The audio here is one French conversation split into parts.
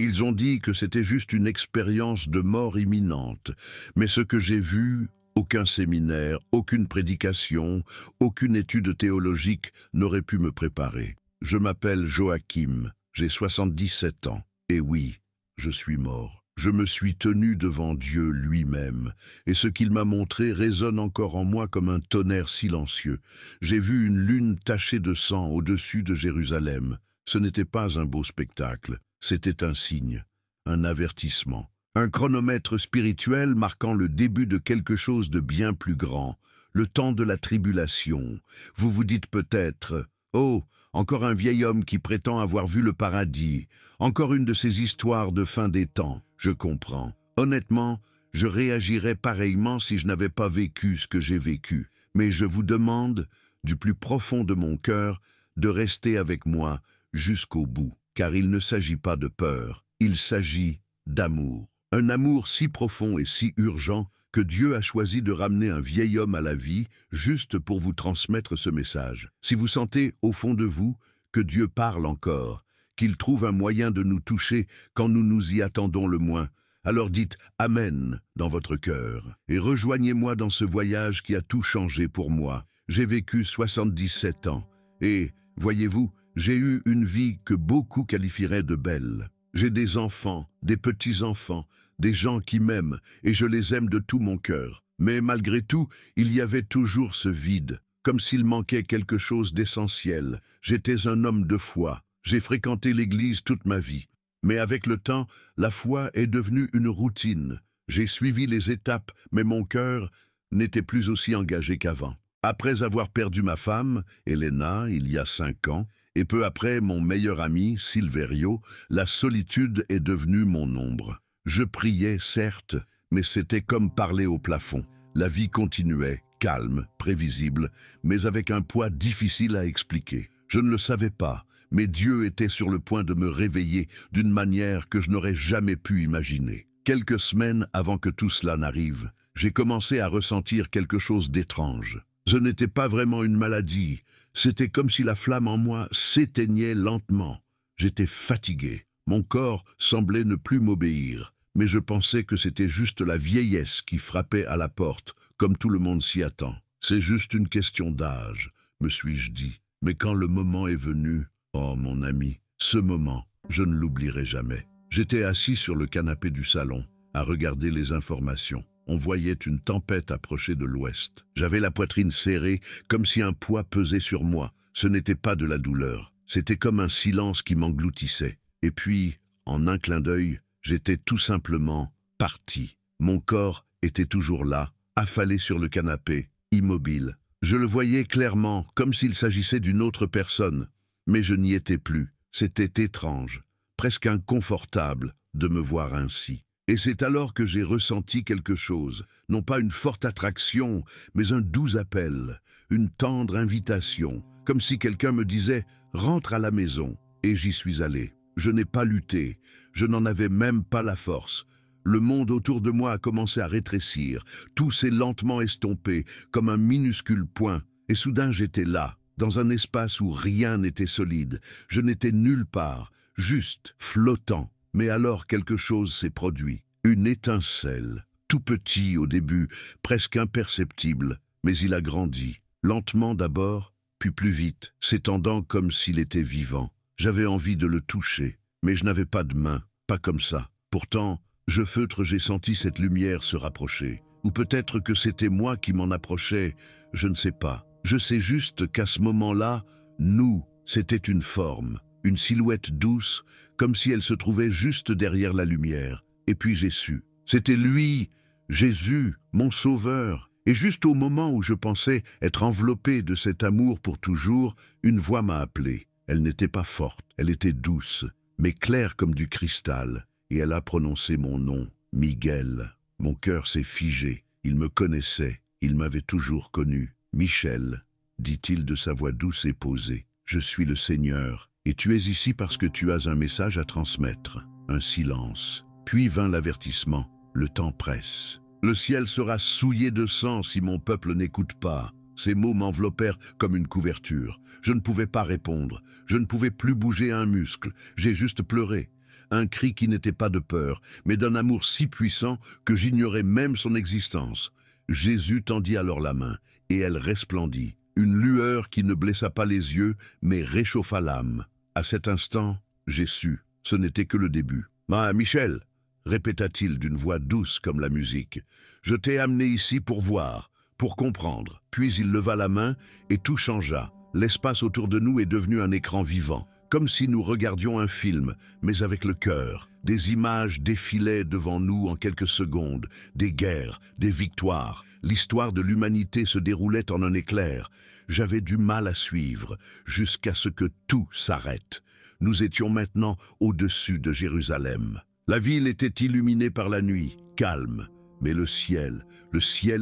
Ils ont dit que c'était juste une expérience de mort imminente. Mais ce que j'ai vu, aucun séminaire, aucune prédication, aucune étude théologique n'aurait pu me préparer. Je m'appelle Joachim, j'ai 77 ans. Et oui, je suis mort. Je me suis tenu devant Dieu lui-même, et ce qu'il m'a montré résonne encore en moi comme un tonnerre silencieux. J'ai vu une lune tachée de sang au-dessus de Jérusalem. Ce n'était pas un beau spectacle, c'était un signe, un avertissement. Un chronomètre spirituel marquant le début de quelque chose de bien plus grand, le temps de la tribulation. Vous vous dites peut-être « Oh, encore un vieil homme qui prétend avoir vu le paradis, encore une de ces histoires de fin des temps. » Je comprends. Honnêtement, je réagirais pareillement si je n'avais pas vécu ce que j'ai vécu. Mais je vous demande, du plus profond de mon cœur, de rester avec moi jusqu'au bout. Car il ne s'agit pas de peur, il s'agit d'amour. Un amour si profond et si urgent que Dieu a choisi de ramener un vieil homme à la vie juste pour vous transmettre ce message. Si vous sentez au fond de vous que Dieu parle encore, qu'il trouve un moyen de nous toucher quand nous nous y attendons le moins, alors dites « Amen » dans votre cœur et rejoignez-moi dans ce voyage qui a tout changé pour moi. J'ai vécu 77 ans et, voyez-vous, j'ai eu une vie que beaucoup qualifieraient de belle. J'ai des enfants, des petits-enfants, des gens qui m'aiment et je les aime de tout mon cœur. Mais malgré tout, il y avait toujours ce vide, comme s'il manquait quelque chose d'essentiel. J'étais un homme de foi. J'ai fréquenté l'église toute ma vie. Mais avec le temps, la foi est devenue une routine. J'ai suivi les étapes, mais mon cœur n'était plus aussi engagé qu'avant. Après avoir perdu ma femme, Elena, il y a 5 ans, et peu après mon meilleur ami, Silverio, la solitude est devenue mon ombre. Je priais, certes, mais c'était comme parler au plafond. La vie continuait, calme, prévisible, mais avec un poids difficile à expliquer. Je ne le savais pas, mais Dieu était sur le point de me réveiller d'une manière que je n'aurais jamais pu imaginer. Quelques semaines avant que tout cela n'arrive, j'ai commencé à ressentir quelque chose d'étrange. Ce n'était pas vraiment une maladie, c'était comme si la flamme en moi s'éteignait lentement. J'étais fatigué, mon corps semblait ne plus m'obéir, mais je pensais que c'était juste la vieillesse qui frappait à la porte, comme tout le monde s'y attend. C'est juste une question d'âge, me suis-je dit. Mais quand le moment est venu, oh mon ami, ce moment, je ne l'oublierai jamais. J'étais assis sur le canapé du salon, à regarder les informations. On voyait une tempête approcher de l'ouest. J'avais la poitrine serrée, comme si un poids pesait sur moi. Ce n'était pas de la douleur, c'était comme un silence qui m'engloutissait. Et puis, en un clin d'œil, j'étais tout simplement parti. Mon corps était toujours là, affalé sur le canapé, immobile. Je le voyais clairement, comme s'il s'agissait d'une autre personne. Mais je n'y étais plus. C'était étrange, presque inconfortable de me voir ainsi. Et c'est alors que j'ai ressenti quelque chose, non pas une forte attraction, mais un doux appel, une tendre invitation, comme si quelqu'un me disait « Rentre à la maison ». Et j'y suis allé. Je n'ai pas lutté, je n'en avais même pas la force. Le monde autour de moi a commencé à rétrécir, tout s'est lentement estompé, comme un minuscule point, et soudain j'étais là, dans un espace où rien n'était solide. Je n'étais nulle part, juste, flottant. Mais alors quelque chose s'est produit. Une étincelle, tout petit au début, presque imperceptible, mais il a grandi. Lentement d'abord, puis plus vite, s'étendant comme s'il était vivant. J'avais envie de le toucher, mais je n'avais pas de main, pas comme ça. Pourtant, j'ai senti cette lumière se rapprocher. Ou peut-être que c'était moi qui m'en approchais, je ne sais pas. Je sais juste qu'à ce moment-là, nous, c'était une forme, une silhouette douce, comme si elle se trouvait juste derrière la lumière. Et puis j'ai su. C'était lui, Jésus, mon sauveur. Et juste au moment où je pensais être enveloppé de cet amour pour toujours, une voix m'a appelé. Elle n'était pas forte, elle était douce, mais claire comme du cristal. Et elle a prononcé mon nom, Miguel. Mon cœur s'est figé. Il me connaissait, il m'avait toujours connu. Michel, dit-il de sa voix douce et posée, je suis le Seigneur, et tu es ici parce que tu as un message à transmettre. Un silence. Puis vint l'avertissement. Le temps presse. Le ciel sera souillé de sang si mon peuple n'écoute pas. Ces mots m'enveloppèrent comme une couverture. Je ne pouvais pas répondre. Je ne pouvais plus bouger un muscle. J'ai juste pleuré. un cri qui n'était pas de peur, mais d'un amour si puissant que j'ignorais même son existence. Jésus tendit alors la main, et elle resplendit. Une lueur qui ne blessa pas les yeux, mais réchauffa l'âme. À cet instant, j'ai su, ce n'était que le début. « Ah, Michel !» répéta-t-il d'une voix douce comme la musique. « Je t'ai amené ici pour voir, pour comprendre. » Puis il leva la main et tout changea. L'espace autour de nous est devenu un écran vivant, comme si nous regardions un film, mais avec le cœur. Des images défilaient devant nous en quelques secondes, des guerres, des victoires. L'histoire de l'humanité se déroulait en un éclair. J'avais du mal à suivre, jusqu'à ce que tout s'arrête. Nous étions maintenant au-dessus de Jérusalem. La ville était illuminée par la nuit, calme, mais le ciel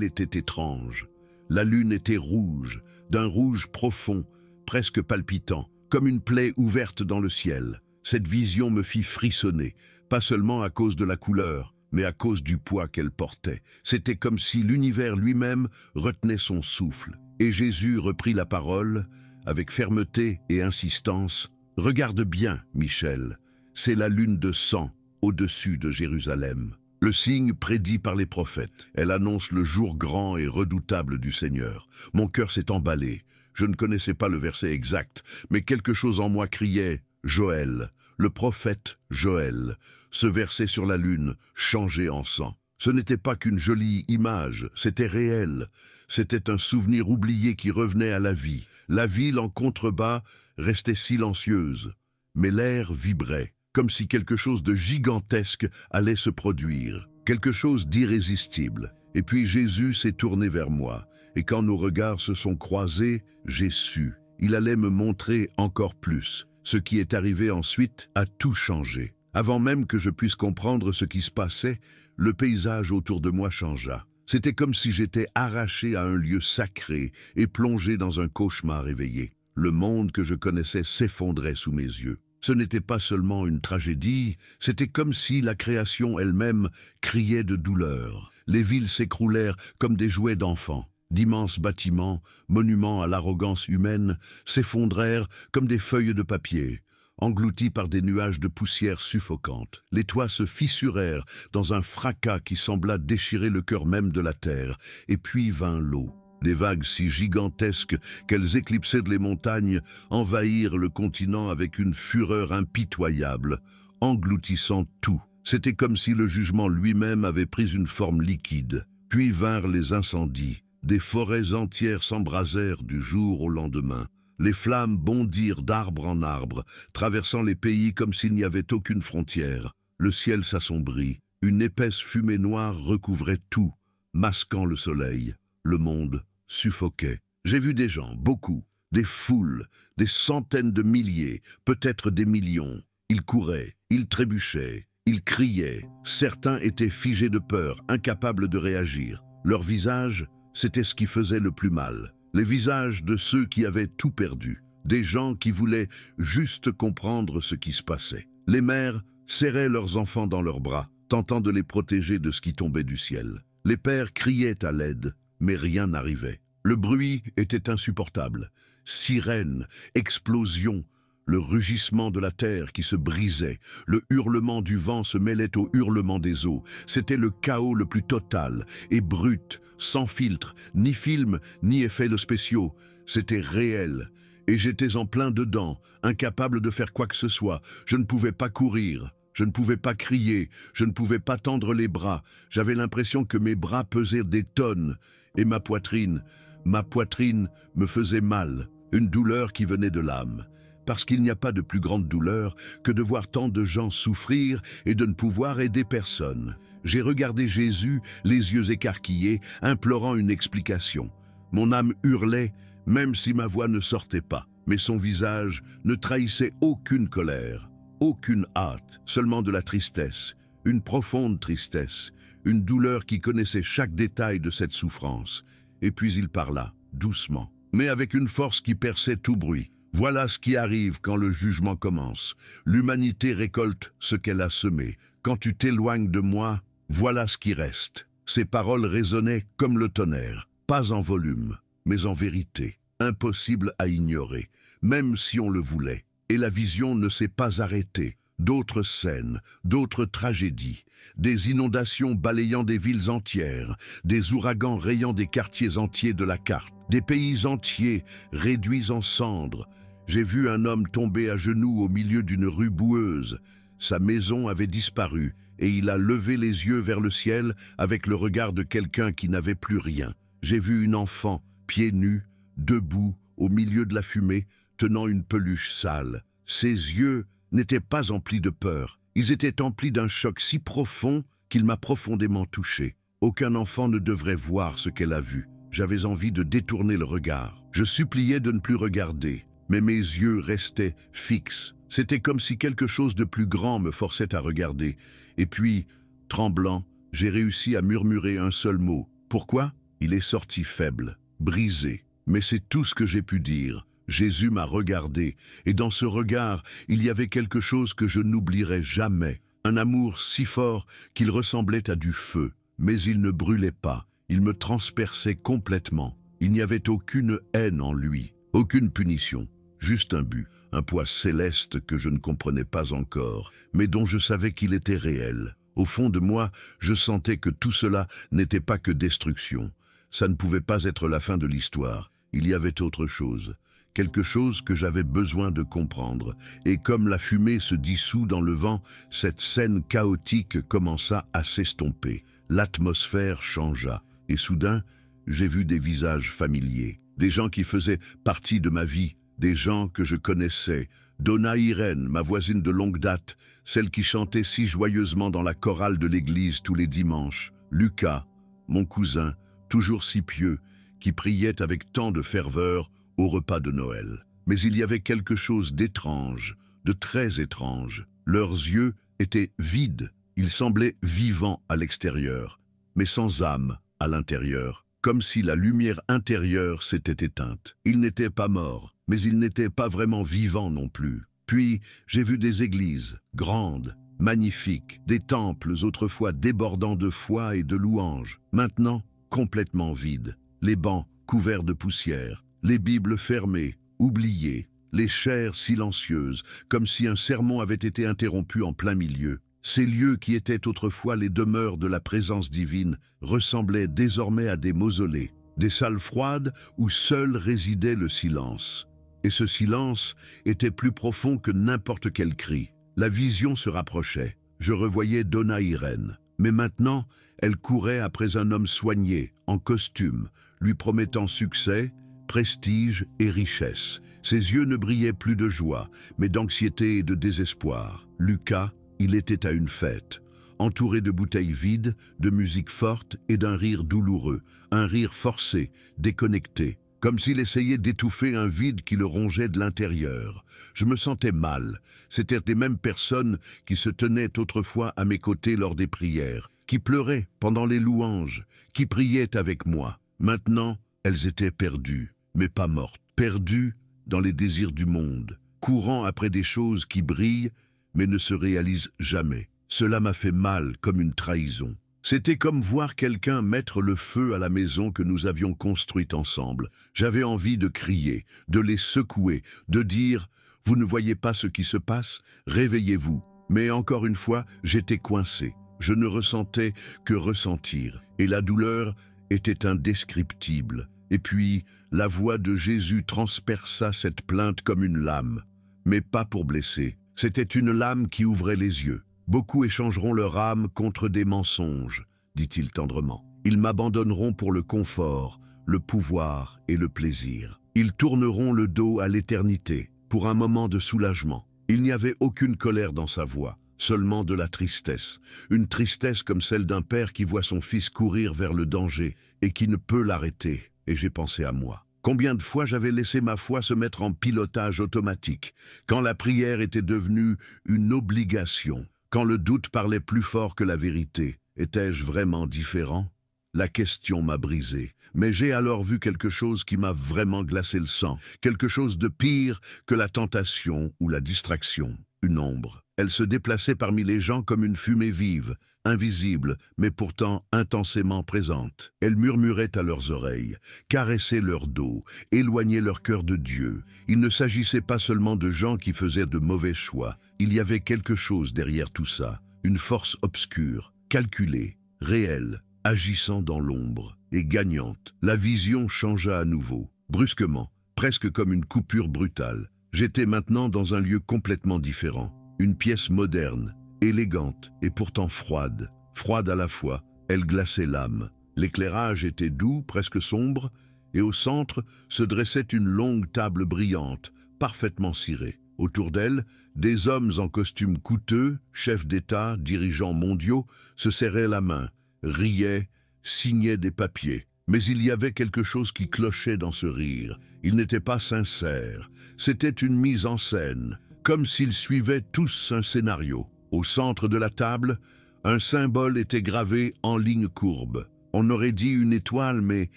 était étrange. La lune était rouge, d'un rouge profond, presque palpitant, comme une plaie ouverte dans le ciel. Cette vision me fit frissonner, pas seulement à cause de la couleur, mais à cause du poids qu'elle portait. C'était comme si l'univers lui-même retenait son souffle. Et Jésus reprit la parole, avec fermeté et insistance. « Regarde bien, Michel, c'est la lune de sang au-dessus de Jérusalem. Le signe prédit par les prophètes. Elle annonce le jour grand et redoutable du Seigneur. Mon cœur s'est emballé. Je ne connaissais pas le verset exact, mais quelque chose en moi criait « Joël ». Le prophète Joël, ce verset sur la lune, changé en sang. Ce n'était pas qu'une jolie image, c'était réel. C'était un souvenir oublié qui revenait à la vie. La ville en contrebas restait silencieuse, mais l'air vibrait, comme si quelque chose de gigantesque allait se produire, quelque chose d'irrésistible. Et puis Jésus s'est tourné vers moi, et quand nos regards se sont croisés, j'ai su. Il allait me montrer encore plus. Ce qui est arrivé ensuite a tout changé. Avant même que je puisse comprendre ce qui se passait, le paysage autour de moi changea. C'était comme si j'étais arraché à un lieu sacré et plongé dans un cauchemar éveillé. Le monde que je connaissais s'effondrait sous mes yeux. Ce n'était pas seulement une tragédie, c'était comme si la création elle-même criait de douleur. Les villes s'écroulèrent comme des jouets d'enfants. D'immenses bâtiments, monuments à l'arrogance humaine, s'effondrèrent comme des feuilles de papier, engloutis par des nuages de poussière suffocante. Les toits se fissurèrent dans un fracas qui sembla déchirer le cœur même de la terre, et puis vint l'eau. Des vagues si gigantesques qu'elles éclipsaient les montagnes envahirent le continent avec une fureur impitoyable, engloutissant tout. C'était comme si le jugement lui-même avait pris une forme liquide. Puis vinrent les incendies. Des forêts entières s'embrasèrent du jour au lendemain. Les flammes bondirent d'arbre en arbre, traversant les pays comme s'il n'y avait aucune frontière. Le ciel s'assombrit. Une épaisse fumée noire recouvrait tout, masquant le soleil. Le monde suffoquait. J'ai vu des gens, beaucoup, des foules, des centaines de milliers, peut-être des millions. Ils couraient, ils trébuchaient, ils criaient. Certains étaient figés de peur, incapables de réagir. Leurs visages, c'était ce qui faisait le plus mal. Les visages de ceux qui avaient tout perdu. Des gens qui voulaient juste comprendre ce qui se passait. Les mères serraient leurs enfants dans leurs bras, tentant de les protéger de ce qui tombait du ciel. Les pères criaient à l'aide, mais rien n'arrivait. Le bruit était insupportable. Sirènes, explosions, le rugissement de la terre qui se brisait, le hurlement du vent se mêlait au hurlement des eaux. C'était le chaos le plus total et brut, sans filtre, ni film, ni effets de spéciaux. C'était réel. Et j'étais en plein dedans, incapable de faire quoi que ce soit. Je ne pouvais pas courir, je ne pouvais pas crier, je ne pouvais pas tendre les bras. J'avais l'impression que mes bras pesaient des tonnes. Et ma poitrine me faisait mal, une douleur qui venait de l'âme. Parce qu'il n'y a pas de plus grande douleur que de voir tant de gens souffrir et de ne pouvoir aider personne. J'ai regardé Jésus, les yeux écarquillés, implorant une explication. Mon âme hurlait, même si ma voix ne sortait pas. Mais son visage ne trahissait aucune colère, aucune hâte, seulement de la tristesse, une profonde tristesse, une douleur qui connaissait chaque détail de cette souffrance. Et puis il parla, doucement, mais avec une force qui perçait tout bruit. Voilà ce qui arrive quand le jugement commence. L'humanité récolte ce qu'elle a semé. Quand tu t'éloignes de moi, voilà ce qui reste. Ces paroles résonnaient comme le tonnerre, pas en volume, mais en vérité, impossible à ignorer, même si on le voulait. Et la vision ne s'est pas arrêtée. d'autres scènes, d'autres tragédies, des inondations balayant des villes entières, des ouragans rayant des quartiers entiers de la carte, des pays entiers réduits en cendres. J'ai vu un homme tomber à genoux au milieu d'une rue boueuse. Sa maison avait disparu et il a levé les yeux vers le ciel avec le regard de quelqu'un qui n'avait plus rien. J'ai vu une enfant, pieds nus, debout, au milieu de la fumée, tenant une peluche sale. Ses yeux n'étaient pas emplis de peur. Ils étaient emplis d'un choc si profond qu'il m'a profondément touché. Aucun enfant ne devrait voir ce qu'elle a vu. J'avais envie de détourner le regard. Je suppliais de ne plus regarder, mais mes yeux restaient fixes. C'était comme si quelque chose de plus grand me forçait à regarder. Et puis, tremblant, j'ai réussi à murmurer un seul mot. Pourquoi? Il est sorti faible, brisé. Mais c'est tout ce que j'ai pu dire. Jésus m'a regardé, et dans ce regard, il y avait quelque chose que je n'oublierai jamais. Un amour si fort qu'il ressemblait à du feu. Mais il ne brûlait pas, il me transperçait complètement. Il n'y avait aucune haine en lui, aucune punition, juste un but, un poids céleste que je ne comprenais pas encore, mais dont je savais qu'il était réel. Au fond de moi, je sentais que tout cela n'était pas que destruction. Ça ne pouvait pas être la fin de l'histoire. Il y avait autre chose. Quelque chose que j'avais besoin de comprendre. Et comme la fumée se dissout dans le vent, cette scène chaotique commença à s'estomper. L'atmosphère changea. Et soudain, j'ai vu des visages familiers. Des gens qui faisaient partie de ma vie. Des gens que je connaissais. Donna Irene, ma voisine de longue date, celle qui chantait si joyeusement dans la chorale de l'église tous les dimanches. Lucas, mon cousin, toujours si pieux, qui priait avec tant de ferveur au repas de Noël. Mais il y avait quelque chose d'étrange, de très étrange. Leurs yeux étaient vides, ils semblaient vivants à l'extérieur, mais sans âme à l'intérieur, comme si la lumière intérieure s'était éteinte. Ils n'étaient pas morts, mais ils n'étaient pas vraiment vivants non plus. Puis, j'ai vu des églises, grandes, magnifiques, des temples autrefois débordant de foi et de louanges, maintenant complètement vides, les bancs couverts de poussière, les Bibles fermées, oubliées, les chaires silencieuses, comme si un sermon avait été interrompu en plein milieu. Ces lieux qui étaient autrefois les demeures de la présence divine ressemblaient désormais à des mausolées, des salles froides où seul résidait le silence. Et ce silence était plus profond que n'importe quel cri. La vision se rapprochait. Je revoyais Donna Irene. Mais maintenant, elle courait après un homme soigné, en costume, lui promettant succès, prestige et richesse. Ses yeux ne brillaient plus de joie, mais d'anxiété et de désespoir. Lucas, il était à une fête, entouré de bouteilles vides, de musique forte et d'un rire douloureux, un rire forcé, déconnecté, comme s'il essayait d'étouffer un vide qui le rongeait de l'intérieur. Je me sentais mal. C'étaient les mêmes personnes qui se tenaient autrefois à mes côtés lors des prières, qui pleuraient pendant les louanges, qui priaient avec moi. Maintenant, elles étaient perdues, mais pas mortes, perdues dans les désirs du monde, courant après des choses qui brillent, mais ne se réalisent jamais. Cela m'a fait mal comme une trahison. C'était comme voir quelqu'un mettre le feu à la maison que nous avions construite ensemble. J'avais envie de crier, de les secouer, de dire « Vous ne voyez pas ce qui se passe? Réveillez-vous ». Mais encore une fois, j'étais coincé. Je ne ressentais que ressentir, et la douleur était indescriptible. Et puis, la voix de Jésus transperça cette plainte comme une lame, mais pas pour blesser. C'était une lame qui ouvrait les yeux. Beaucoup échangeront leur âme contre des mensonges, dit-il tendrement. Ils m'abandonneront pour le confort, le pouvoir et le plaisir. Ils tourneront le dos à l'éternité, pour un moment de soulagement. Il n'y avait aucune colère dans sa voix, seulement de la tristesse. Une tristesse comme celle d'un père qui voit son fils courir vers le danger et qui ne peut l'arrêter. Et j'ai pensé à moi. Combien de fois j'avais laissé ma foi se mettre en pilotage automatique, quand la prière était devenue une obligation, quand le doute parlait plus fort que la vérité. Étais-je vraiment différent? La question m'a brisé, mais j'ai alors vu quelque chose qui m'a vraiment glacé le sang, quelque chose de pire que la tentation ou la distraction, une ombre. Elle se déplaçait parmi les gens comme une fumée vive, invisible, mais pourtant intensément présente. Elle murmurait à leurs oreilles, caressait leur dos, éloignait leur cœur de Dieu. Il ne s'agissait pas seulement de gens qui faisaient de mauvais choix. Il y avait quelque chose derrière tout ça, une force obscure, calculée, réelle, agissant dans l'ombre et gagnante. La vision changea à nouveau, brusquement, presque comme une coupure brutale. J'étais maintenant dans un lieu complètement différent. Une pièce moderne, élégante et pourtant froide. Froide à la fois, elle glaçait l'âme. L'éclairage était doux, presque sombre, et au centre se dressait une longue table brillante, parfaitement cirée. Autour d'elle, des hommes en costumes coûteux, chefs d'État, dirigeants mondiaux, se serraient la main, riaient, signaient des papiers. Mais il y avait quelque chose qui clochait dans ce rire. Il n'était pas sincère. C'était une mise en scène, comme s'ils suivaient tous un scénario. Au centre de la table, un symbole était gravé en ligne courbe. On aurait dit une étoile, mais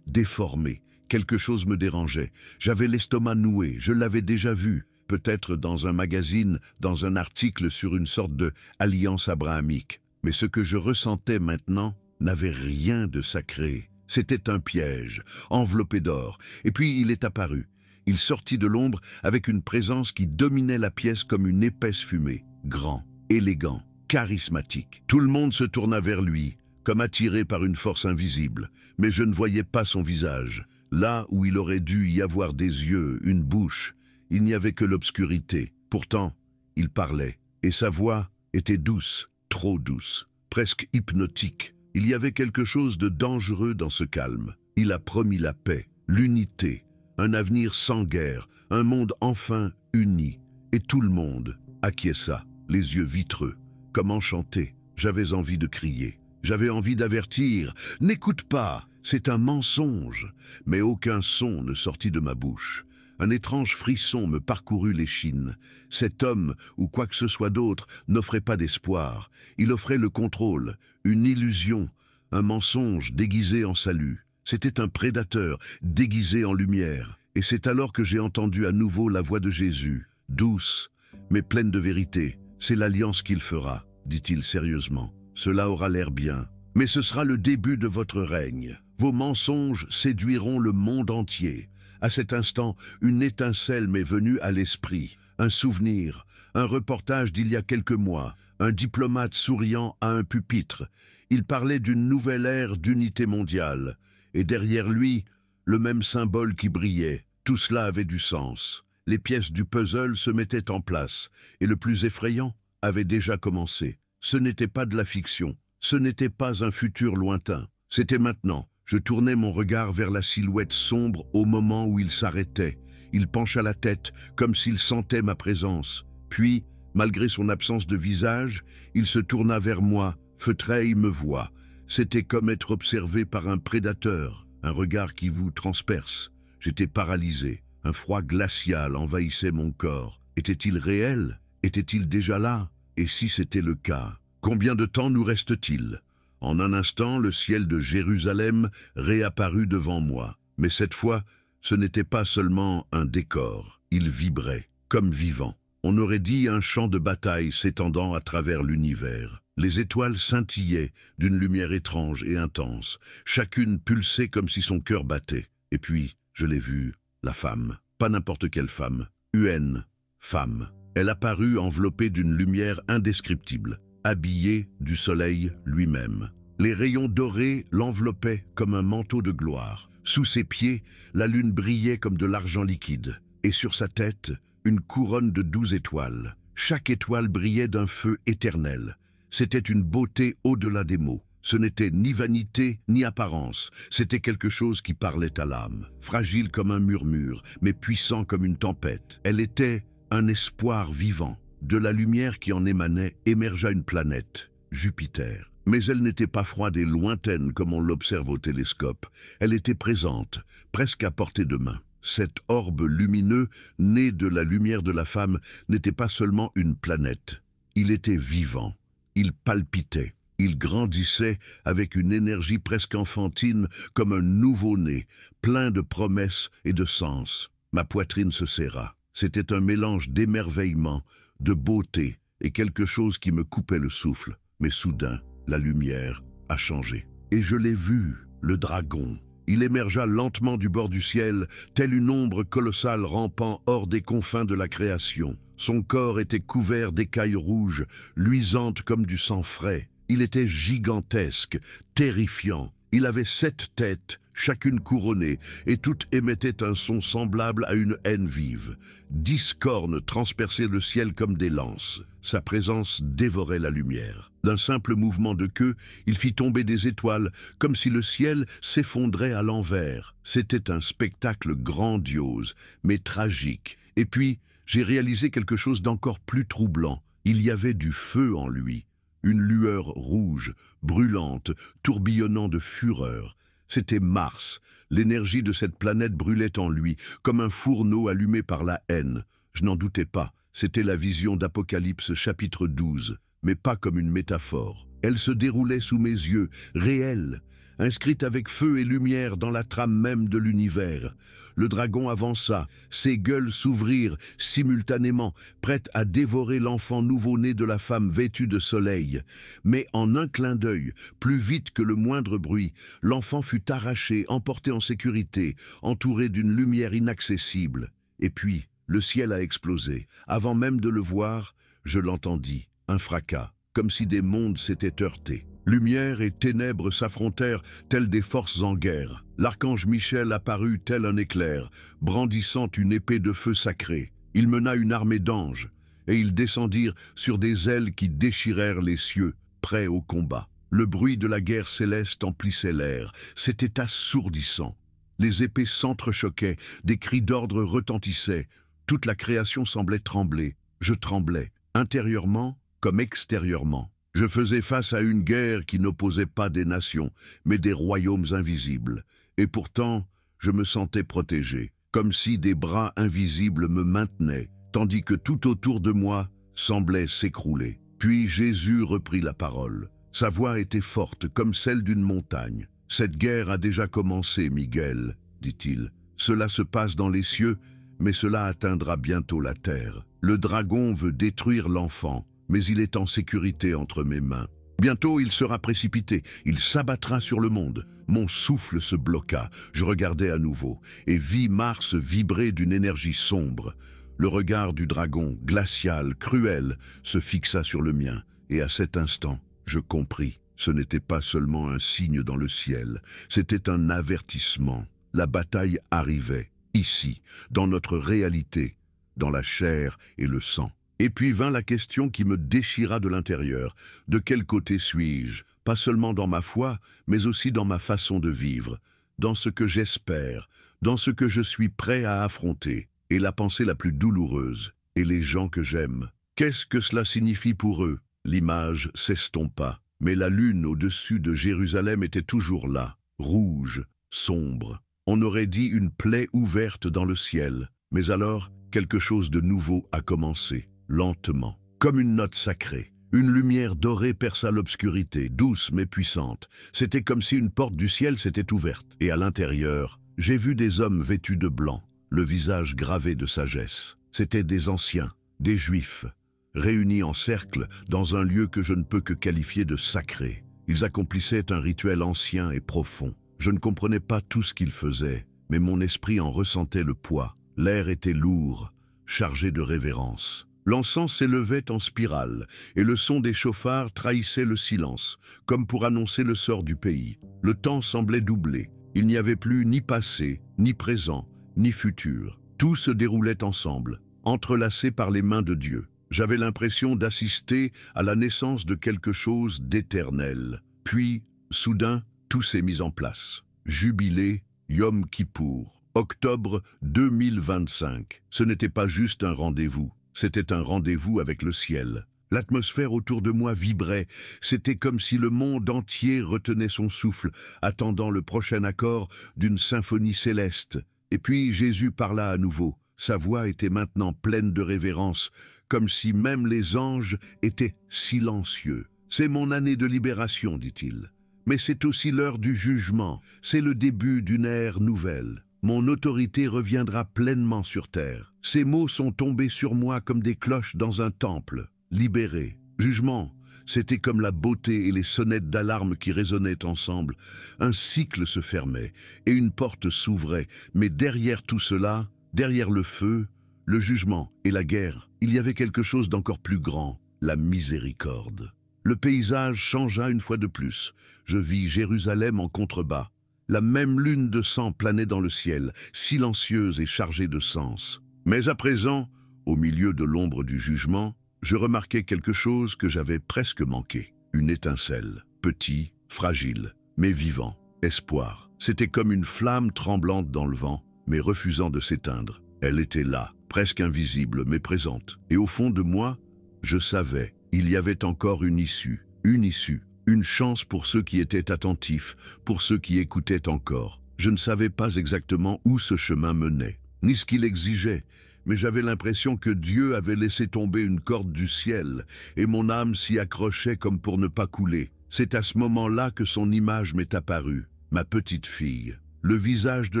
déformée. Quelque chose me dérangeait. J'avais l'estomac noué, je l'avais déjà vu. Peut-être dans un magazine, dans un article sur une sorte de alliance abrahamique. Mais ce que je ressentais maintenant n'avait rien de sacré. C'était un piège, enveloppé d'or. Et puis il est apparu. Il sortit de l'ombre avec une présence qui dominait la pièce comme une épaisse fumée. Grand, élégant, charismatique. Tout le monde se tourna vers lui, comme attiré par une force invisible. Mais je ne voyais pas son visage. Là où il aurait dû y avoir des yeux, une bouche, il n'y avait que l'obscurité. Pourtant, il parlait. Et sa voix était douce, trop douce, presque hypnotique. Il y avait quelque chose de dangereux dans ce calme. Il a promis la paix, l'unité, un avenir sans guerre, un monde enfin uni. Et tout le monde acquiesça, les yeux vitreux, comme enchanté. J'avais envie de crier. J'avais envie d'avertir. « N'écoute pas, c'est un mensonge !» Mais aucun son ne sortit de ma bouche. Un étrange frisson me parcourut l'échine. Cet homme, ou quoi que ce soit d'autre, n'offrait pas d'espoir. Il offrait le contrôle, une illusion, un mensonge déguisé en salut. C'était un prédateur, déguisé en lumière. Et c'est alors que j'ai entendu à nouveau la voix de Jésus, douce, mais pleine de vérité. « C'est l'alliance qu'il fera, dit-il sérieusement. Cela aura l'air bien. Mais ce sera le début de votre règne. Vos mensonges séduiront le monde entier. » À cet instant, une étincelle m'est venue à l'esprit. Un souvenir, un reportage d'il y a quelques mois, un diplomate souriant à un pupitre. Il parlait d'une nouvelle ère d'unité mondiale. Et derrière lui, le même symbole qui brillait. Tout cela avait du sens. Les pièces du puzzle se mettaient en place. Et le plus effrayant avait déjà commencé. Ce n'était pas de la fiction. Ce n'était pas un futur lointain. C'était maintenant. Je tournai mon regard vers la silhouette sombre au moment où il s'arrêtait. Il pencha la tête, comme s'il sentait ma présence. Puis, malgré son absence de visage, il se tourna vers moi, feutré me voit. C'était comme être observé par un prédateur, un regard qui vous transperce. J'étais paralysé. Un froid glacial envahissait mon corps. Était-il réel? Était-il déjà là? Et si c'était le cas, combien de temps nous reste-t-il? En un instant, le ciel de Jérusalem réapparut devant moi. Mais cette fois, ce n'était pas seulement un décor. Il vibrait, comme vivant. On aurait dit un champ de bataille s'étendant à travers l'univers. Les étoiles scintillaient d'une lumière étrange et intense. Chacune pulsait comme si son cœur battait. Et puis, je l'ai vue, la femme. Pas n'importe quelle femme. Humaine, femme. Elle apparut enveloppée d'une lumière indescriptible, habillée du soleil lui-même. Les rayons dorés l'enveloppaient comme un manteau de gloire. Sous ses pieds, la lune brillait comme de l'argent liquide. Et sur sa tête, une couronne de 12 étoiles. Chaque étoile brillait d'un feu éternel. C'était une beauté au-delà des mots. Ce n'était ni vanité, ni apparence. C'était quelque chose qui parlait à l'âme. Fragile comme un murmure, mais puissant comme une tempête. Elle était un espoir vivant. De la lumière qui en émanait émergea une planète, Jupiter. Mais elle n'était pas froide et lointaine comme on l'observe au télescope. Elle était présente, presque à portée de main. Cet orbe lumineux, né de la lumière de la femme, n'était pas seulement une planète. Il était vivant. Il palpitait. Il grandissait avec une énergie presque enfantine, comme un nouveau-né, plein de promesses et de sens. Ma poitrine se serra. C'était un mélange d'émerveillement, de beauté et quelque chose qui me coupait le souffle. Mais soudain, la lumière a changé. Et je l'ai vu, le dragon. Il émergea lentement du bord du ciel, telle une ombre colossale rampant hors des confins de la création. Son corps était couvert d'écailles rouges, luisantes comme du sang frais. Il était gigantesque, terrifiant. Il avait 7 têtes, chacune couronnée, et toutes émettaient un son semblable à une haine vive. 10 cornes transperçaient le ciel comme des lances. Sa présence dévorait la lumière. D'un simple mouvement de queue, il fit tomber des étoiles, comme si le ciel s'effondrait à l'envers. C'était un spectacle grandiose, mais tragique. Et puis, j'ai réalisé quelque chose d'encore plus troublant. Il y avait du feu en lui. Une lueur rouge, brûlante, tourbillonnant de fureur. C'était Mars. L'énergie de cette planète brûlait en lui, comme un fourneau allumé par la haine. Je n'en doutais pas, c'était la vision d'Apocalypse chapitre 12, mais pas comme une métaphore. Elle se déroulait sous mes yeux, réelle, inscrite avec feu et lumière dans la trame même de l'univers. Le dragon avança, ses gueules s'ouvrirent simultanément, prêtes à dévorer l'enfant nouveau-né de la femme vêtue de soleil. Mais en un clin d'œil, plus vite que le moindre bruit, l'enfant fut arraché, emporté en sécurité, entouré d'une lumière inaccessible. Et puis, le ciel a explosé. Avant même de le voir, je l'entendis, un fracas, comme si des mondes s'étaient heurtés. Lumière et ténèbres s'affrontèrent telles des forces en guerre. L'archange Michel apparut tel un éclair, brandissant une épée de feu sacré. Il mena une armée d'anges, et ils descendirent sur des ailes qui déchirèrent les cieux, prêts au combat. Le bruit de la guerre céleste emplissait l'air. C'était assourdissant. Les épées s'entrechoquaient, des cris d'ordre retentissaient. Toute la création semblait trembler. Je tremblais, intérieurement comme extérieurement. Je faisais face à une guerre qui n'opposait pas des nations, mais des royaumes invisibles. Et pourtant, je me sentais protégé, comme si des bras invisibles me maintenaient, tandis que tout autour de moi semblait s'écrouler. Puis Jésus reprit la parole. Sa voix était forte, comme celle d'une montagne. « Cette guerre a déjà commencé, Miguel, dit-il. Cela se passe dans les cieux, mais cela atteindra bientôt la terre. Le dragon veut détruire l'enfant, mais il est en sécurité entre mes mains. Bientôt il sera précipité, il s'abattra sur le monde. » Mon souffle se bloqua, je regardai à nouveau, et vis Mars vibrer d'une énergie sombre. Le regard du dragon, glacial, cruel, se fixa sur le mien, et à cet instant, je compris. Ce n'était pas seulement un signe dans le ciel, c'était un avertissement. La bataille arrivait, ici, dans notre réalité, dans la chair et le sang. Et puis vint la question qui me déchira de l'intérieur. De quel côté suis-je? Pas seulement dans ma foi, mais aussi dans ma façon de vivre, dans ce que j'espère, dans ce que je suis prêt à affronter. Et la pensée la plus douloureuse, et les gens que j'aime. Qu'est-ce que cela signifie pour eux? L'image s'estompa, mais la lune au-dessus de Jérusalem était toujours là, rouge, sombre. On aurait dit une plaie ouverte dans le ciel. Mais alors, quelque chose de nouveau a commencé. Lentement, comme une note sacrée. Une lumière dorée perça l'obscurité, douce mais puissante. C'était comme si une porte du ciel s'était ouverte. Et à l'intérieur, j'ai vu des hommes vêtus de blanc, le visage gravé de sagesse. C'étaient des anciens, des juifs, réunis en cercle dans un lieu que je ne peux que qualifier de sacré. Ils accomplissaient un rituel ancien et profond. Je ne comprenais pas tout ce qu'ils faisaient, mais mon esprit en ressentait le poids. L'air était lourd, chargé de révérence. L'encens s'élevait en spirale, et le son des chauffards trahissait le silence, comme pour annoncer le sort du pays. Le temps semblait doubler. Il n'y avait plus ni passé, ni présent, ni futur. Tout se déroulait ensemble, entrelacé par les mains de Dieu. J'avais l'impression d'assister à la naissance de quelque chose d'éternel. Puis, soudain, tout s'est mis en place. Jubilé, Yom Kippour, octobre 2025. Ce n'était pas juste un rendez-vous. C'était un rendez-vous avec le ciel. L'atmosphère autour de moi vibrait. C'était comme si le monde entier retenait son souffle, attendant le prochain accord d'une symphonie céleste. Et puis Jésus parla à nouveau. Sa voix était maintenant pleine de révérence, comme si même les anges étaient silencieux. « C'est mon année de libération, dit-il. Mais c'est aussi l'heure du jugement. C'est le début d'une ère nouvelle. Mon autorité reviendra pleinement sur terre. » Ces mots sont tombés sur moi comme des cloches dans un temple. libéré. Jugement, c'était comme la beauté et les sonnettes d'alarme qui résonnaient ensemble. Un cycle se fermait et une porte s'ouvrait, mais derrière tout cela, derrière le feu, le jugement et la guerre, il y avait quelque chose d'encore plus grand, la miséricorde. Le paysage changea une fois de plus. Je vis Jérusalem en contrebas. La même lune de sang planait dans le ciel, silencieuse et chargée de sens. Mais à présent, au milieu de l'ombre du jugement, je remarquais quelque chose que j'avais presque manqué. Une étincelle, petit, fragile, mais vivant. Espoir. C'était comme une flamme tremblante dans le vent, mais refusant de s'éteindre. Elle était là, presque invisible, mais présente. Et au fond de moi, je savais, il y avait encore une issue, une chance pour ceux qui étaient attentifs, pour ceux qui écoutaient encore. Je ne savais pas exactement où ce chemin menait, ni ce qu'il exigeait, mais j'avais l'impression que Dieu avait laissé tomber une corde du ciel, et mon âme s'y accrochait comme pour ne pas couler. C'est à ce moment-là que son image m'est apparue, ma petite fille. Le visage de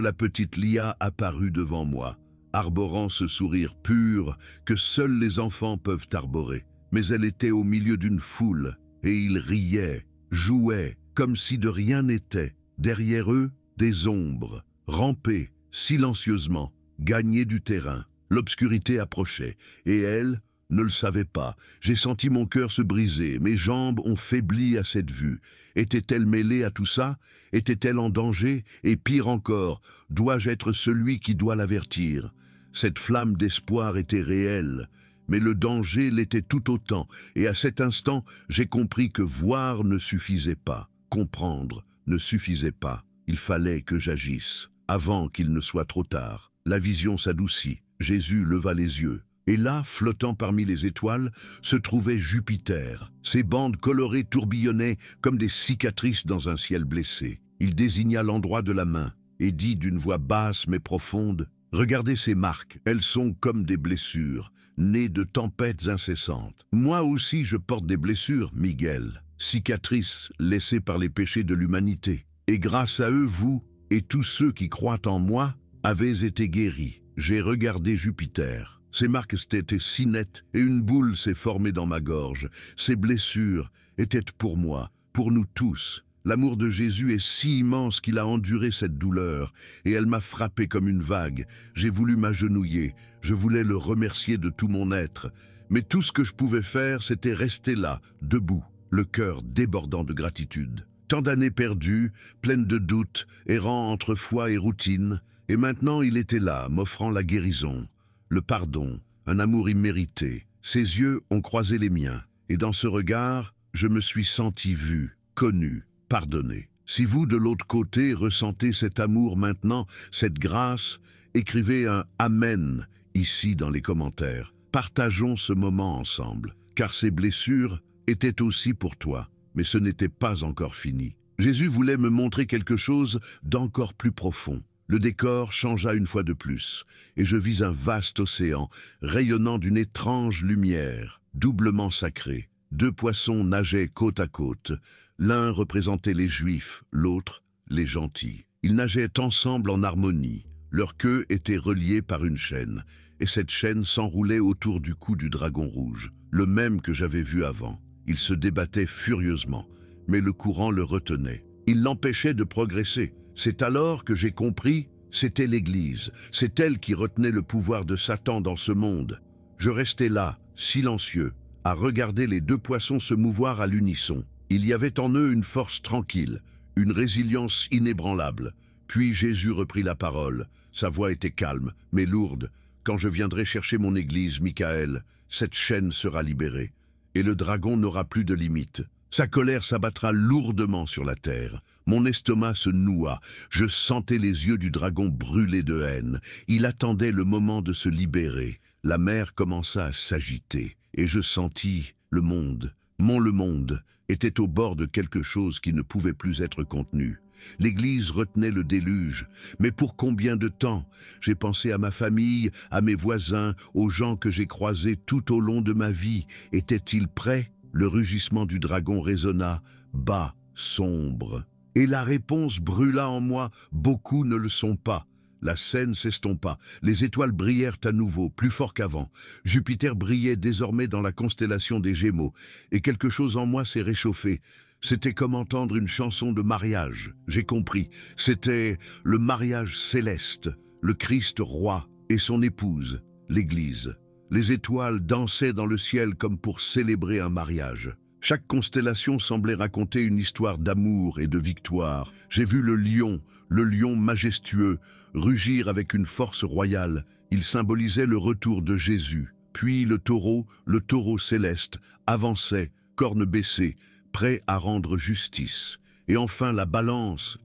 la petite Lia apparut devant moi, arborant ce sourire pur que seuls les enfants peuvent arborer. Mais elle était au milieu d'une foule, et ils riaient, jouaient, comme si de rien n'était. Derrière eux, des ombres, rampaient, silencieusement, gagnaient du terrain. L'obscurité approchait, et elle ne le savait pas. J'ai senti mon cœur se briser, mes jambes ont faibli à cette vue. Était-elle mêlée à tout ça? Était-elle en danger? Et pire encore, dois-je être celui qui doit l'avertir? Cette flamme d'espoir était réelle, mais le danger l'était tout autant, et à cet instant, j'ai compris que voir ne suffisait pas, comprendre ne suffisait pas. Il fallait que j'agisse, avant qu'il ne soit trop tard. La vision s'adoucit, Jésus leva les yeux, et là, flottant parmi les étoiles, se trouvait Jupiter. Ses bandes colorées tourbillonnaient comme des cicatrices dans un ciel blessé. Il désigna l'endroit de la main, et dit d'une voix basse mais profonde, « Regardez ces marques, elles sont comme des blessures, nées de tempêtes incessantes. Moi aussi je porte des blessures, Miguel, cicatrices laissées par les péchés de l'humanité. Et grâce à eux, vous, et tous ceux qui croient en moi, avez été guéris. » J'ai regardé Jupiter. Ces marques étaient si nettes, et une boule s'est formée dans ma gorge. Ces blessures étaient pour moi, pour nous tous. L'amour de Jésus est si immense qu'il a enduré cette douleur, et elle m'a frappé comme une vague. J'ai voulu m'agenouiller, je voulais le remercier de tout mon être. Mais tout ce que je pouvais faire, c'était rester là, debout, le cœur débordant de gratitude. Tant d'années perdues, pleines de doutes, errant entre foi et routine, et maintenant il était là, m'offrant la guérison, le pardon, un amour immérité. Ses yeux ont croisé les miens, et dans ce regard, je me suis senti vu, connu, pardonné. Si vous, de l'autre côté, ressentez cet amour maintenant, cette grâce, écrivez un « Amen » ici dans les commentaires. Partageons ce moment ensemble, car ces blessures étaient aussi pour toi, mais ce n'était pas encore fini. Jésus voulait me montrer quelque chose d'encore plus profond. Le décor changea une fois de plus, et je vis un vaste océan, rayonnant d'une étrange lumière, doublement sacrée. Deux poissons nageaient côte à côte. L'un représentait les Juifs, l'autre, les gentils. Ils nageaient ensemble en harmonie. Leur queue était reliée par une chaîne, et cette chaîne s'enroulait autour du cou du dragon rouge, le même que j'avais vu avant. Il se débattait furieusement, mais le courant le retenait. Il l'empêchait de progresser. C'est alors que j'ai compris, c'était l'Église. C'est elle qui retenait le pouvoir de Satan dans ce monde. Je restais là, silencieux, à regarder les deux poissons se mouvoir à l'unisson. Il y avait en eux une force tranquille, une résilience inébranlable. Puis Jésus reprit la parole. Sa voix était calme, mais lourde. « Quand je viendrai chercher mon Église, Michael, cette chaîne sera libérée, et le dragon n'aura plus de limite. Sa colère s'abattra lourdement sur la terre. Mon estomac se noua. Je sentais les yeux du dragon brûler de haine. Il attendait le moment de se libérer. La mer commença à s'agiter, et je sentis le monde, le monde, était au bord de quelque chose qui ne pouvait plus être contenu. L'Église retenait le déluge, mais pour combien de temps? J'ai pensé à ma famille, à mes voisins, aux gens que j'ai croisés tout au long de ma vie. Étaient-ils prêts? Le rugissement du dragon résonna, bas, sombre. Et la réponse brûla en moi, beaucoup ne le sont pas. La scène s'estompa. Les étoiles brillèrent à nouveau, plus fort qu'avant. Jupiter brillait désormais dans la constellation des Gémeaux, et quelque chose en moi s'est réchauffé. C'était comme entendre une chanson de mariage. J'ai compris. C'était le mariage céleste, le Christ roi et son épouse, l'Église. Les étoiles dansaient dans le ciel comme pour célébrer un mariage. Chaque constellation semblait raconter une histoire d'amour et de victoire. J'ai vu le lion majestueux, rugir avec une force royale. Il symbolisait le retour de Jésus. Puis le taureau céleste, avançait, cornes baissées, prêt à rendre justice. Et enfin la balance,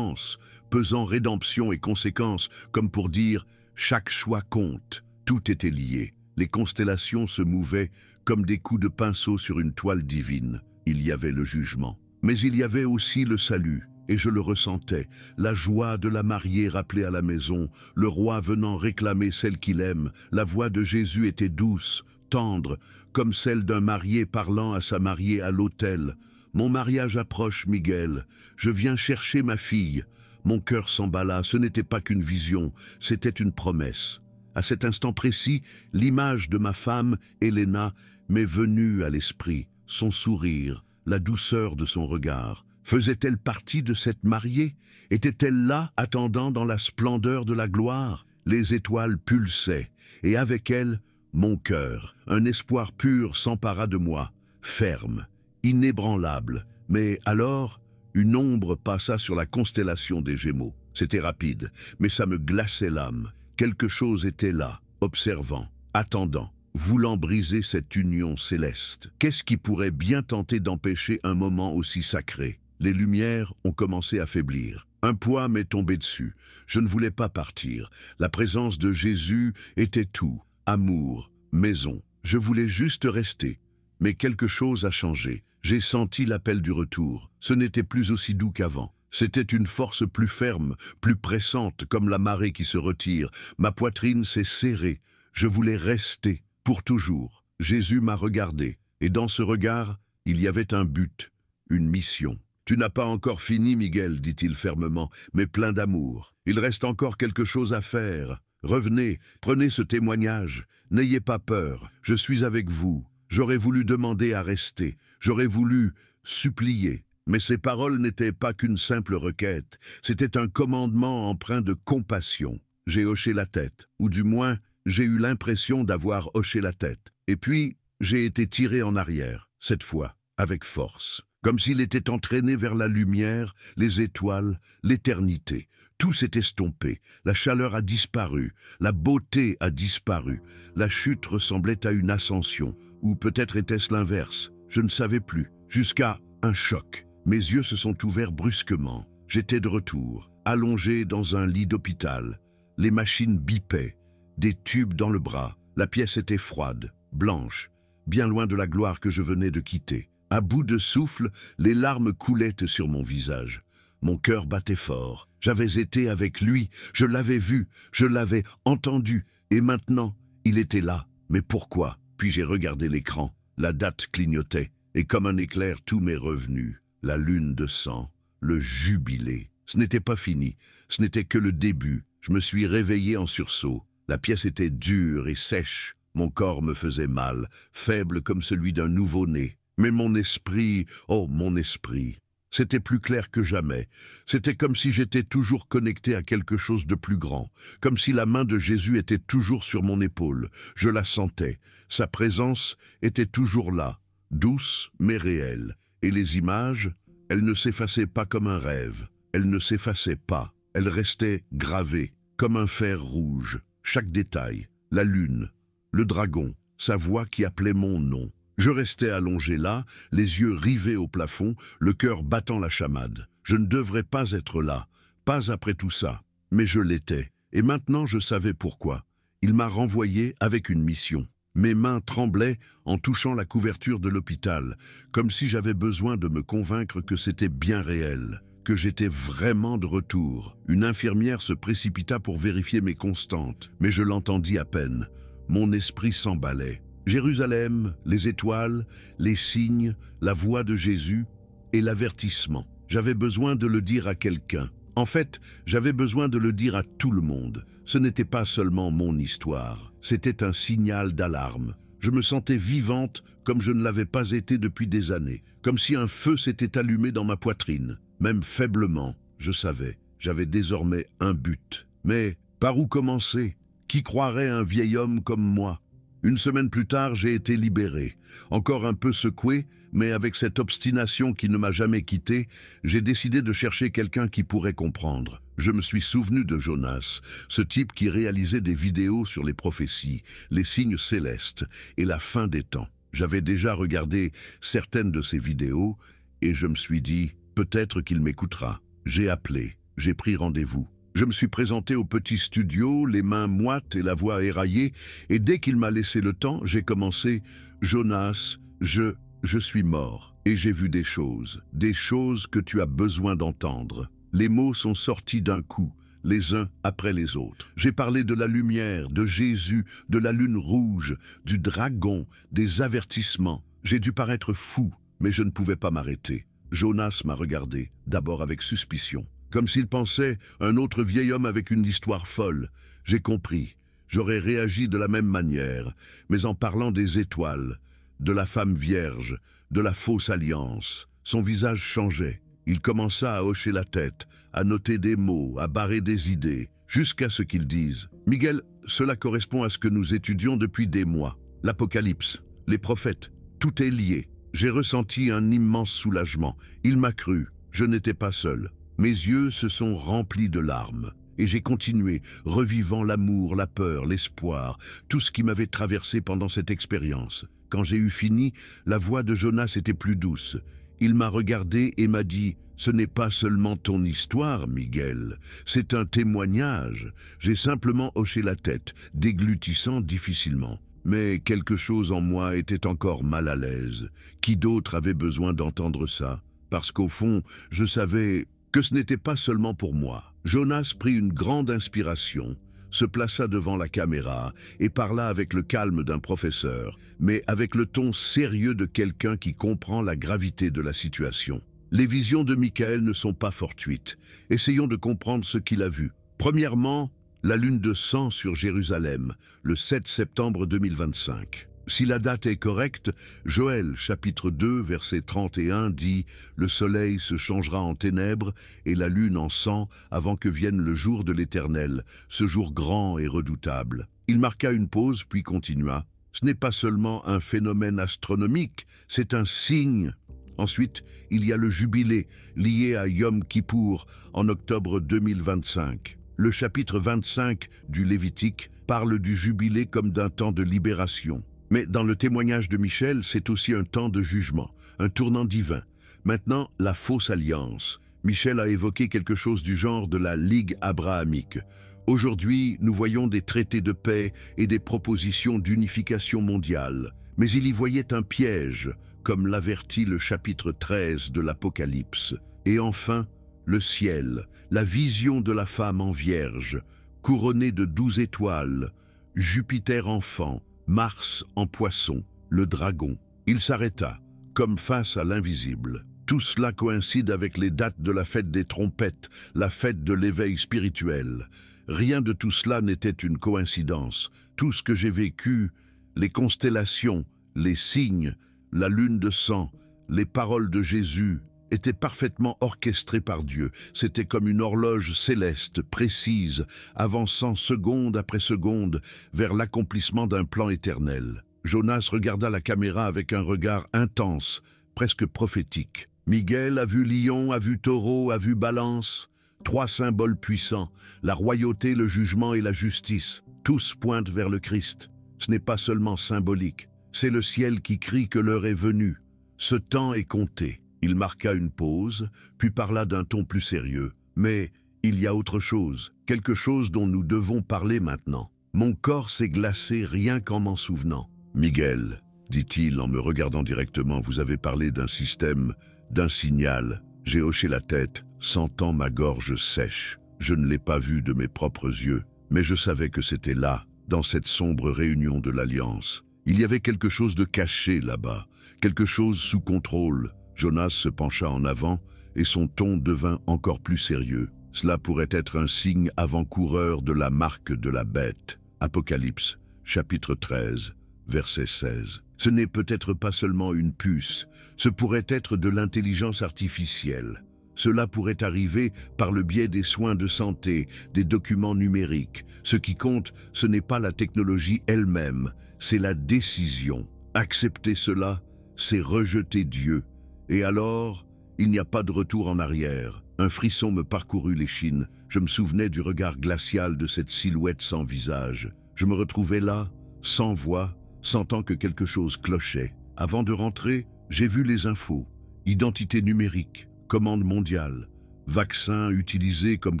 pesant rédemption et conséquences, comme pour dire « chaque choix compte ». Tout était lié. Les constellations se mouvaient comme des coups de pinceau sur une toile divine. Il y avait le jugement. Mais il y avait aussi le salut, et je le ressentais, la joie de la mariée rappelée à la maison, le roi venant réclamer celle qu'il aime. La voix de Jésus était douce, tendre, comme celle d'un marié parlant à sa mariée à l'autel. « Mon mariage approche, Miguel. Je viens chercher ma fille. » Mon cœur s'emballa, ce n'était pas qu'une vision, c'était une promesse. À cet instant précis, l'image de ma femme, Helena, m'est venue à l'esprit. Son sourire, la douceur de son regard. Faisait-elle partie de cette mariée? Était-elle là, attendant dans la splendeur de la gloire? Les étoiles pulsaient, et avec elles, mon cœur. Un espoir pur s'empara de moi, ferme, inébranlable. Mais alors, une ombre passa sur la constellation des Gémeaux. C'était rapide, mais ça me glaçait l'âme. Quelque chose était là, observant, attendant, voulant briser cette union céleste. Qu'est-ce qui pourrait bien tenter d'empêcher un moment aussi sacré? Les lumières ont commencé à faiblir. Un poids m'est tombé dessus. Je ne voulais pas partir. La présence de Jésus était tout. Amour, maison. Je voulais juste rester. Mais quelque chose a changé. J'ai senti l'appel du retour. Ce n'était plus aussi doux qu'avant. C'était une force plus ferme, plus pressante, comme la marée qui se retire. Ma poitrine s'est serrée. Je voulais rester, pour toujours. Jésus m'a regardé, et dans ce regard, il y avait un but, une mission. « Tu n'as pas encore fini, Miguel, dit-il fermement, mais plein d'amour. Il reste encore quelque chose à faire. Revenez, prenez ce témoignage. N'ayez pas peur, je suis avec vous. J'aurais voulu demander à rester, j'aurais voulu supplier. » Mais ces paroles n'étaient pas qu'une simple requête, c'était un commandement empreint de compassion. J'ai hoché la tête, ou du moins, j'ai eu l'impression d'avoir hoché la tête. Et puis, j'ai été tiré en arrière, cette fois, avec force. Comme s'il était entraîné vers la lumière, les étoiles, l'éternité. Tout s'est estompé, la chaleur a disparu, la beauté a disparu. La chute ressemblait à une ascension, ou peut-être était-ce l'inverse, je ne savais plus, jusqu'à un choc. Mes yeux se sont ouverts brusquement. J'étais de retour, allongé dans un lit d'hôpital. Les machines bipaient, des tubes dans le bras. La pièce était froide, blanche, bien loin de la gloire que je venais de quitter. À bout de souffle, les larmes coulaient sur mon visage. Mon cœur battait fort. J'avais été avec lui, je l'avais vu, je l'avais entendu. Et maintenant, il était là. Mais pourquoi? Puis j'ai regardé l'écran. La date clignotait, et comme un éclair, tout m'est revenu. La lune de sang, le jubilé. Ce n'était pas fini, ce n'était que le début. Je me suis réveillé en sursaut. La pièce était dure et sèche. Mon corps me faisait mal, faible comme celui d'un nouveau-né. Mais mon esprit, oh mon esprit, c'était plus clair que jamais. C'était comme si j'étais toujours connecté à quelque chose de plus grand, comme si la main de Jésus était toujours sur mon épaule. Je la sentais. Sa présence était toujours là, douce mais réelle. Et les images, elles ne s'effaçaient pas comme un rêve. Elles ne s'effaçaient pas. Elles restaient gravées, comme un fer rouge. Chaque détail, la lune, le dragon, sa voix qui appelait mon nom. Je restais allongé là, les yeux rivés au plafond, le cœur battant la chamade. Je ne devrais pas être là, pas après tout ça. Mais je l'étais, et maintenant je savais pourquoi. Il m'a renvoyé avec une mission. Mes mains tremblaient en touchant la couverture de l'hôpital, comme si j'avais besoin de me convaincre que c'était bien réel, que j'étais vraiment de retour. Une infirmière se précipita pour vérifier mes constantes, mais je l'entendis à peine. Mon esprit s'emballait. Jérusalem, les étoiles, les signes, la voix de Jésus et l'avertissement. J'avais besoin de le dire à quelqu'un. En fait, j'avais besoin de le dire à tout le monde. Ce n'était pas seulement mon histoire, c'était un signal d'alarme. Je me sentais vivante comme je ne l'avais pas été depuis des années, comme si un feu s'était allumé dans ma poitrine. Même faiblement, je savais, j'avais désormais un but. Mais par où commencer? Qui croirait un vieil homme comme moi? Une semaine plus tard, j'ai été libéré. Encore un peu secoué, mais avec cette obstination qui ne m'a jamais quitté, j'ai décidé de chercher quelqu'un qui pourrait comprendre. Je me suis souvenu de Jonas, ce type qui réalisait des vidéos sur les prophéties, les signes célestes et la fin des temps. J'avais déjà regardé certaines de ces vidéos et je me suis dit, peut-être qu'il m'écoutera. J'ai appelé, j'ai pris rendez-vous. Je me suis présenté au petit studio, les mains moites et la voix éraillée, et dès qu'il m'a laissé le temps, j'ai commencé « Jonas, je suis mort, et j'ai vu des choses que tu as besoin d'entendre. » Les mots sont sortis d'un coup, les uns après les autres. J'ai parlé de la lumière, de Jésus, de la lune rouge, du dragon, des avertissements. J'ai dû paraître fou, mais je ne pouvais pas m'arrêter. Jonas m'a regardé, d'abord avec suspicion. Comme s'il pensait un autre vieil homme avec une histoire folle. J'ai compris. J'aurais réagi de la même manière, mais en parlant des étoiles, de la femme vierge, de la fausse alliance. Son visage changeait. Il commença à hocher la tête, à noter des mots, à barrer des idées, jusqu'à ce qu'il dise « Miguel, cela correspond à ce que nous étudions depuis des mois. L'Apocalypse, les prophètes, tout est lié. » J'ai ressenti un immense soulagement. Il m'a cru. Je n'étais pas seul. Mes yeux se sont remplis de larmes, et j'ai continué, revivant l'amour, la peur, l'espoir, tout ce qui m'avait traversé pendant cette expérience. Quand j'ai eu fini, la voix de Jonas était plus douce. Il m'a regardé et m'a dit « Ce n'est pas seulement ton histoire, Miguel, c'est un témoignage. » J'ai simplement hoché la tête, déglutissant difficilement. Mais quelque chose en moi était encore mal à l'aise. Qui d'autre avait besoin d'entendre ça? Parce qu'au fond, je savais que ce n'était pas seulement pour moi. Jonas prit une grande inspiration, se plaça devant la caméra et parla avec le calme d'un professeur, mais avec le ton sérieux de quelqu'un qui comprend la gravité de la situation. Les visions de Michael ne sont pas fortuites. Essayons de comprendre ce qu'il a vu. Premièrement, la lune de sang sur Jérusalem, le 7 septembre 2025. Si la date est correcte, Joël, chapitre 2, verset 31, dit « Le soleil se changera en ténèbres et la lune en sang avant que vienne le jour de l'Éternel, ce jour grand et redoutable. » Il marqua une pause puis continua « Ce n'est pas seulement un phénomène astronomique, c'est un signe. » Ensuite, il y a le jubilé lié à Yom Kippour en octobre 2025. Le chapitre 25 du Lévitique parle du jubilé comme d'un temps de libération. Mais dans le témoignage de Michel, c'est aussi un temps de jugement, un tournant divin. Maintenant, la fausse alliance. Michel a évoqué quelque chose du genre de la Ligue abrahamique. Aujourd'hui, nous voyons des traités de paix et des propositions d'unification mondiale. Mais il y voyait un piège, comme l'avertit le chapitre 13 de l'Apocalypse. Et enfin, le ciel, la vision de la femme en vierge, couronnée de 12 étoiles, Jupiter enfant, Mars en poisson, le dragon. Il s'arrêta, comme face à l'invisible. Tout cela coïncide avec les dates de la fête des trompettes, la fête de l'éveil spirituel. Rien de tout cela n'était une coïncidence. Tout ce que j'ai vécu, les constellations, les signes, la lune de sang, les paroles de Jésus, étaient parfaitement orchestrés par Dieu. C'était comme une horloge céleste, précise, avançant seconde après seconde vers l'accomplissement d'un plan éternel. Jonas regarda la caméra avec un regard intense, presque prophétique. Miguel a vu lion, a vu taureau, a vu balance. 3 symboles puissants, la royauté, le jugement et la justice. Tous pointent vers le Christ. Ce n'est pas seulement symbolique. C'est le ciel qui crie que l'heure est venue. Ce temps est compté. Il marqua une pause, puis parla d'un ton plus sérieux. Mais il y a autre chose, quelque chose dont nous devons parler maintenant. Mon corps s'est glacé rien qu'en m'en souvenant. Miguel, dit-il en me regardant directement, vous avez parlé d'un système, d'un signal. J'ai hoché la tête, sentant ma gorge sèche. Je ne l'ai pas vu de mes propres yeux, mais je savais que c'était là, dans cette sombre réunion de l'Alliance. Il y avait quelque chose de caché là-bas, quelque chose sous contrôle. Jonas se pencha en avant et son ton devint encore plus sérieux. Cela pourrait être un signe avant-coureur de la marque de la bête. Apocalypse, chapitre 13, verset 16. Ce n'est peut-être pas seulement une puce, ce pourrait être de l'intelligence artificielle. Cela pourrait arriver par le biais des soins de santé, des documents numériques. Ce qui compte, ce n'est pas la technologie elle-même, c'est la décision. Accepter cela, c'est rejeter Dieu. Et alors, il n'y a pas de retour en arrière. Un frisson me parcourut l'échine. Je me souvenais du regard glacial de cette silhouette sans visage. Je me retrouvais là, sans voix, sentant que quelque chose clochait. Avant de rentrer, j'ai vu les infos. Identité numérique, commande mondiale, vaccin utilisé comme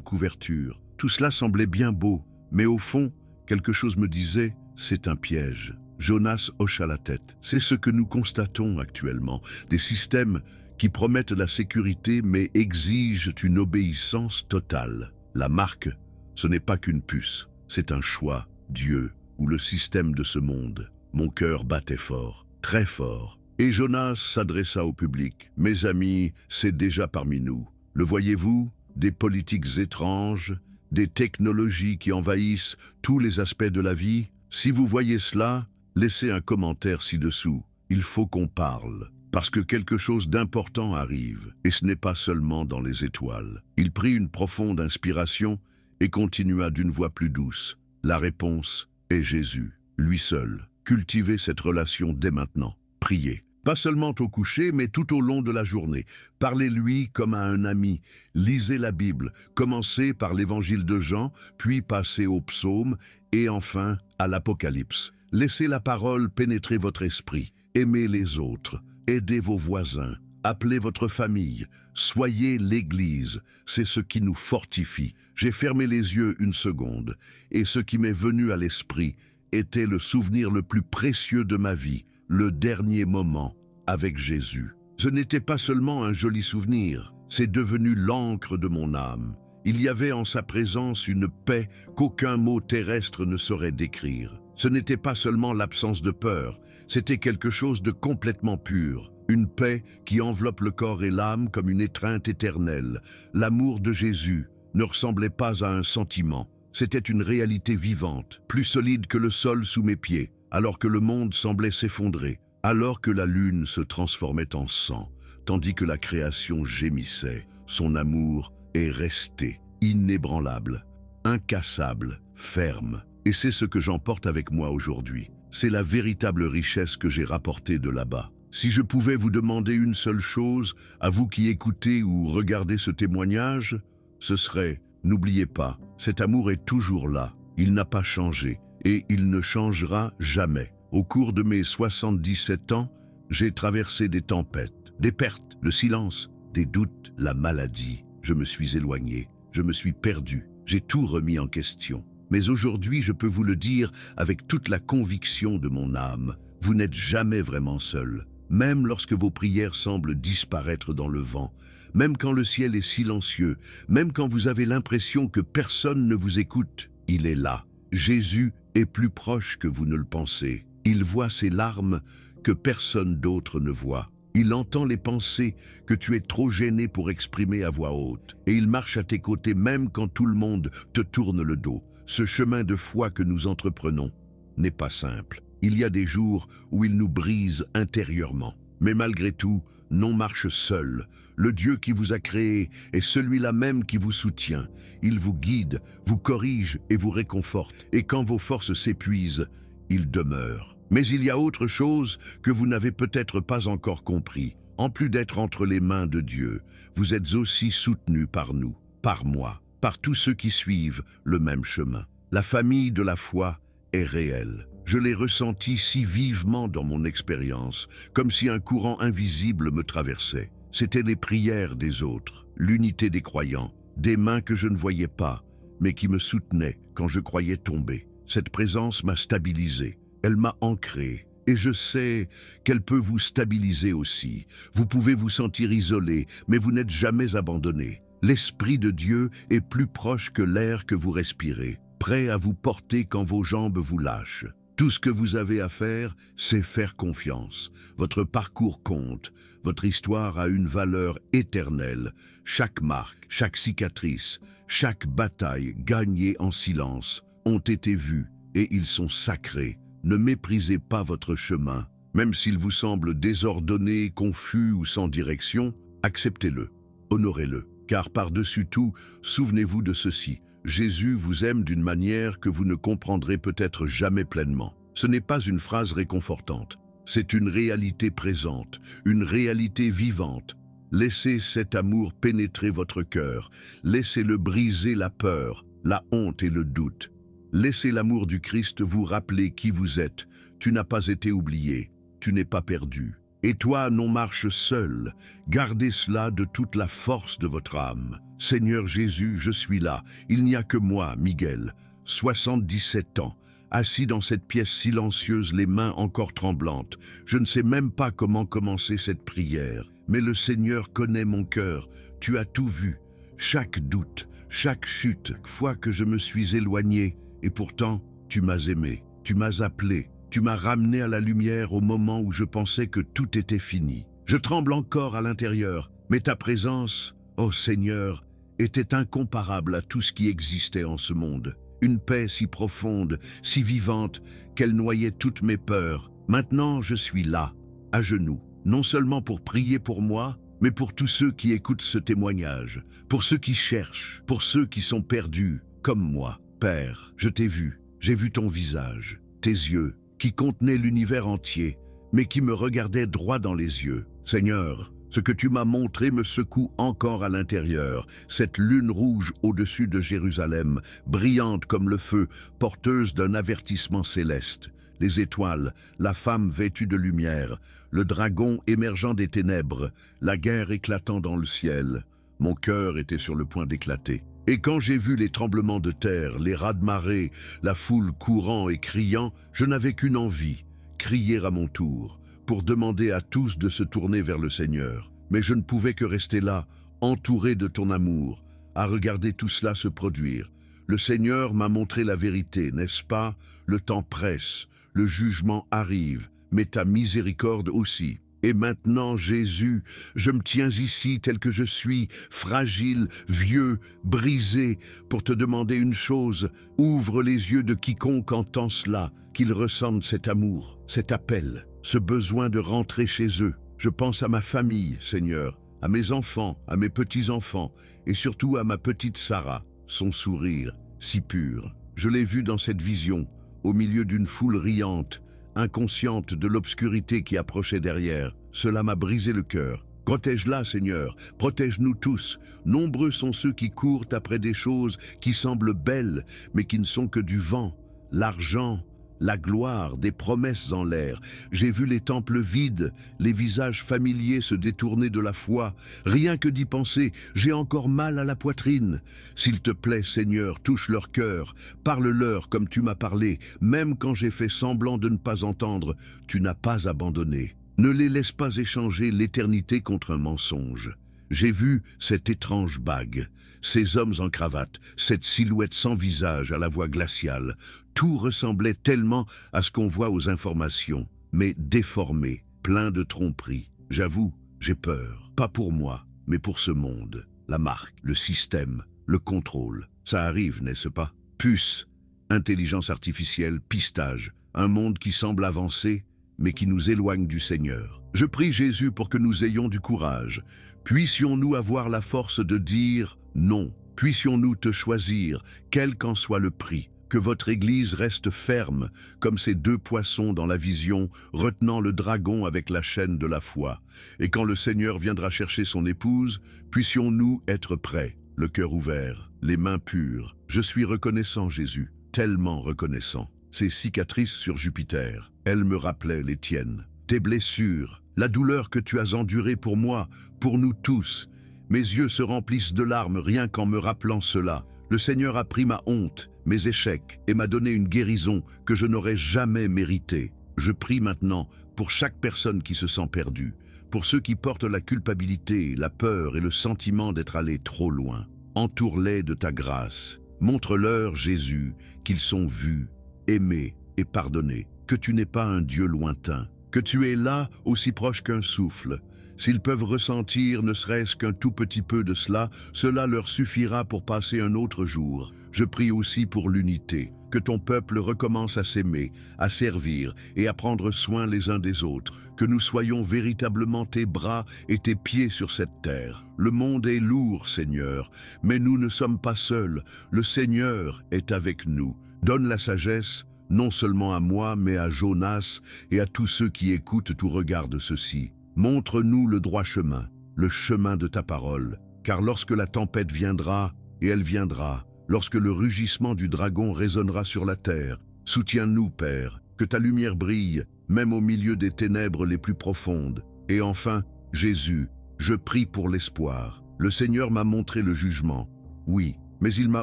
couverture. Tout cela semblait bien beau, mais au fond, quelque chose me disait « c'est un piège ». Jonas hocha la tête. C'est ce que nous constatons actuellement. Des systèmes qui promettent la sécurité mais exigent une obéissance totale. La marque, ce n'est pas qu'une puce, c'est un choix, Dieu ou le système de ce monde. Mon cœur battait fort, très fort. Et Jonas s'adressa au public. « Mes amis, c'est déjà parmi nous. Le voyez-vous? Des politiques étranges, des technologies qui envahissent tous les aspects de la vie. Si vous voyez cela, laissez un commentaire ci-dessous. Il faut qu'on parle. Parce que quelque chose d'important arrive, et ce n'est pas seulement dans les étoiles. » Il prit une profonde inspiration et continua d'une voix plus douce. « La réponse est Jésus, lui seul. Cultivez cette relation dès maintenant. Priez. Pas seulement au coucher, mais tout au long de la journée. Parlez-lui comme à un ami. Lisez la Bible. Commencez par l'évangile de Jean, puis passez au psaume, et enfin à l'Apocalypse. Laissez la parole pénétrer votre esprit. Aimez les autres. Aidez vos voisins. Appelez votre famille. Soyez l'Église. C'est ce qui nous fortifie. J'ai fermé les yeux une seconde, et ce qui m'est venu à l'esprit était le souvenir le plus précieux de ma vie, le dernier moment avec Jésus. Ce n'était pas seulement un joli souvenir, c'est devenu l'encre de mon âme. Il y avait en sa présence une paix qu'aucun mot terrestre ne saurait décrire. Ce n'était pas seulement l'absence de peur, c'était quelque chose de complètement pur. Une paix qui enveloppe le corps et l'âme comme une étreinte éternelle. L'amour de Jésus ne ressemblait pas à un sentiment. C'était une réalité vivante, plus solide que le sol sous mes pieds, alors que le monde semblait s'effondrer, alors que la lune se transformait en sang, tandis que la création gémissait. Son amour est resté inébranlable, incassable, ferme. Et c'est ce que j'emporte avec moi aujourd'hui. C'est la véritable richesse que j'ai rapportée de là-bas. Si je pouvais vous demander une seule chose, à vous qui écoutez ou regardez ce témoignage, ce serait: n'oubliez pas, cet amour est toujours là, il n'a pas changé et il ne changera jamais. Au cours de mes 77 ans, j'ai traversé des tempêtes, des pertes, le silence, des doutes, la maladie. Je me suis éloigné, je me suis perdu, j'ai tout remis en question. Mais aujourd'hui, je peux vous le dire avec toute la conviction de mon âme, vous n'êtes jamais vraiment seul. Même lorsque vos prières semblent disparaître dans le vent, même quand le ciel est silencieux, même quand vous avez l'impression que personne ne vous écoute, il est là. Jésus est plus proche que vous ne le pensez. Il voit ces larmes que personne d'autre ne voit. Il entend les pensées que tu es trop gêné pour exprimer à voix haute. Et il marche à tes côtés même quand tout le monde te tourne le dos. Ce chemin de foi que nous entreprenons n'est pas simple. Il y a des jours où il nous brise intérieurement. Mais malgré tout, non marche seul. Le Dieu qui vous a créé est celui-là même qui vous soutient. Il vous guide, vous corrige et vous réconforte. Et quand vos forces s'épuisent, il demeure. Mais il y a autre chose que vous n'avez peut-être pas encore compris. En plus d'être entre les mains de Dieu, vous êtes aussi soutenu par nous, par moi, par tous ceux qui suivent le même chemin. La famille de la foi est réelle. Je l'ai ressenti si vivement dans mon expérience, comme si un courant invisible me traversait. C'étaient les prières des autres, l'unité des croyants, des mains que je ne voyais pas, mais qui me soutenaient quand je croyais tomber. Cette présence m'a stabilisé, elle m'a ancré, et je sais qu'elle peut vous stabiliser aussi. Vous pouvez vous sentir isolé, mais vous n'êtes jamais abandonné. L'Esprit de Dieu est plus proche que l'air que vous respirez, prêt à vous porter quand vos jambes vous lâchent. Tout ce que vous avez à faire, c'est faire confiance. Votre parcours compte. Votre histoire a une valeur éternelle. Chaque marque, chaque cicatrice, chaque bataille gagnée en silence ont été vues et ils sont sacrés. Ne méprisez pas votre chemin. Même s'il vous semble désordonné, confus ou sans direction, acceptez-le, honorez-le. Car par-dessus tout, souvenez-vous de ceci. Jésus vous aime d'une manière que vous ne comprendrez peut-être jamais pleinement. Ce n'est pas une phrase réconfortante, c'est une réalité présente, une réalité vivante. Laissez cet amour pénétrer votre cœur, laissez-le briser la peur, la honte et le doute. Laissez l'amour du Christ vous rappeler qui vous êtes. Tu n'as pas été oublié, tu n'es pas perdu. Et toi, non marche seul, gardez cela de toute la force de votre âme. Seigneur Jésus, je suis là, il n'y a que moi, Miguel, 77 ans, assis dans cette pièce silencieuse, les mains encore tremblantes. Je ne sais même pas comment commencer cette prière, mais le Seigneur connaît mon cœur, tu as tout vu, chaque doute, chaque chute, chaque fois que je me suis éloigné, et pourtant, tu m'as aimé, tu m'as appelé. Tu m'as ramené à la lumière au moment où je pensais que tout était fini. Je tremble encore à l'intérieur, mais ta présence, ô Seigneur, était incomparable à tout ce qui existait en ce monde. Une paix si profonde, si vivante, qu'elle noyait toutes mes peurs. Maintenant, je suis là, à genoux, non seulement pour prier pour moi, mais pour tous ceux qui écoutent ce témoignage, pour ceux qui cherchent, pour ceux qui sont perdus, comme moi. Père, je t'ai vu, j'ai vu ton visage, tes yeux, qui contenait l'univers entier, mais qui me regardait droit dans les yeux. Seigneur, ce que tu m'as montré me secoue encore à l'intérieur, cette lune rouge au-dessus de Jérusalem, brillante comme le feu, porteuse d'un avertissement céleste. Les étoiles, la femme vêtue de lumière, le dragon émergeant des ténèbres, la guerre éclatant dans le ciel. Mon cœur était sur le point d'éclater. Et quand j'ai vu les tremblements de terre, les raz-de-marée, la foule courant et criant, je n'avais qu'une envie, crier à mon tour, pour demander à tous de se tourner vers le Seigneur. Mais je ne pouvais que rester là, entouré de ton amour, à regarder tout cela se produire. Le Seigneur m'a montré la vérité, n'est-ce pas? Le temps presse, le jugement arrive, mais ta miséricorde aussi. Et maintenant, Jésus, je me tiens ici tel que je suis, fragile, vieux, brisé, pour te demander une chose. Ouvre les yeux de quiconque entend cela, qu'il ressente cet amour, cet appel, ce besoin de rentrer chez eux. Je pense à ma famille, Seigneur, à mes enfants, à mes petits-enfants, et surtout à ma petite Sarah, son sourire, si pur. Je l'ai vue dans cette vision, au milieu d'une foule riante, inconsciente de l'obscurité qui approchait derrière. Cela m'a brisé le cœur. Protège-la, Seigneur, protège-nous tous. Nombreux sont ceux qui courent après des choses qui semblent belles, mais qui ne sont que du vent, l'argent, la gloire, des promesses en l'air. J'ai vu les temples vides, les visages familiers se détourner de la foi. Rien que d'y penser, j'ai encore mal à la poitrine. S'il te plaît, Seigneur, touche leur cœur, parle-leur comme tu m'as parlé, même quand j'ai fait semblant de ne pas entendre, tu n'as pas abandonné. Ne les laisse pas échanger l'éternité contre un mensonge. J'ai vu cette étrange bague, ces hommes en cravate, cette silhouette sans visage à la voix glaciale. Tout ressemblait tellement à ce qu'on voit aux informations, mais déformé, plein de tromperies. J'avoue, j'ai peur. Pas pour moi, mais pour ce monde. La marque, le système, le contrôle. Ça arrive, n'est-ce pas? Puce, intelligence artificielle, pistage. Un monde qui semble avancer, mais qui nous éloigne du Seigneur. Je prie Jésus pour que nous ayons du courage. Puissions-nous avoir la force de dire non. Puissions-nous te choisir, quel qu'en soit le prix. Que votre Église reste ferme, comme ces deux poissons dans la vision, retenant le dragon avec la chaîne de la foi. Et quand le Seigneur viendra chercher son épouse, puissions-nous être prêts, le cœur ouvert, les mains pures. Je suis reconnaissant, Jésus, tellement reconnaissant. Ces cicatrices sur Jupiter, elles me rappelaient les tiennes. Tes blessures, la douleur que tu as endurée pour moi, pour nous tous. Mes yeux se remplissent de larmes rien qu'en me rappelant cela. Le Seigneur a pris ma honte, mes échecs, et m'a donné une guérison que je n'aurais jamais méritée. Je prie maintenant pour chaque personne qui se sent perdue, pour ceux qui portent la culpabilité, la peur et le sentiment d'être allés trop loin. Entoure-les de ta grâce. Montre-leur, Jésus, qu'ils sont vus, aimés, et pardonner, que tu n'es pas un Dieu lointain, que tu es là aussi proche qu'un souffle. S'ils peuvent ressentir ne serait-ce qu'un tout petit peu de cela, cela leur suffira pour passer un autre jour. Je prie aussi pour l'unité, que ton peuple recommence à s'aimer, à servir et à prendre soin les uns des autres, que nous soyons véritablement tes bras et tes pieds sur cette terre. Le monde est lourd, Seigneur, mais nous ne sommes pas seuls. Le Seigneur est avec nous. Donne la sagesse, non seulement à moi, mais à Jonas et à tous ceux qui écoutent ou regardent ceci. Montre-nous le droit chemin, le chemin de ta parole, car lorsque la tempête viendra, et elle viendra, lorsque le rugissement du dragon résonnera sur la terre, soutiens-nous, Père, que ta lumière brille, même au milieu des ténèbres les plus profondes. Et enfin, Jésus, je prie pour l'espoir. Le Seigneur m'a montré le jugement, oui, mais il m'a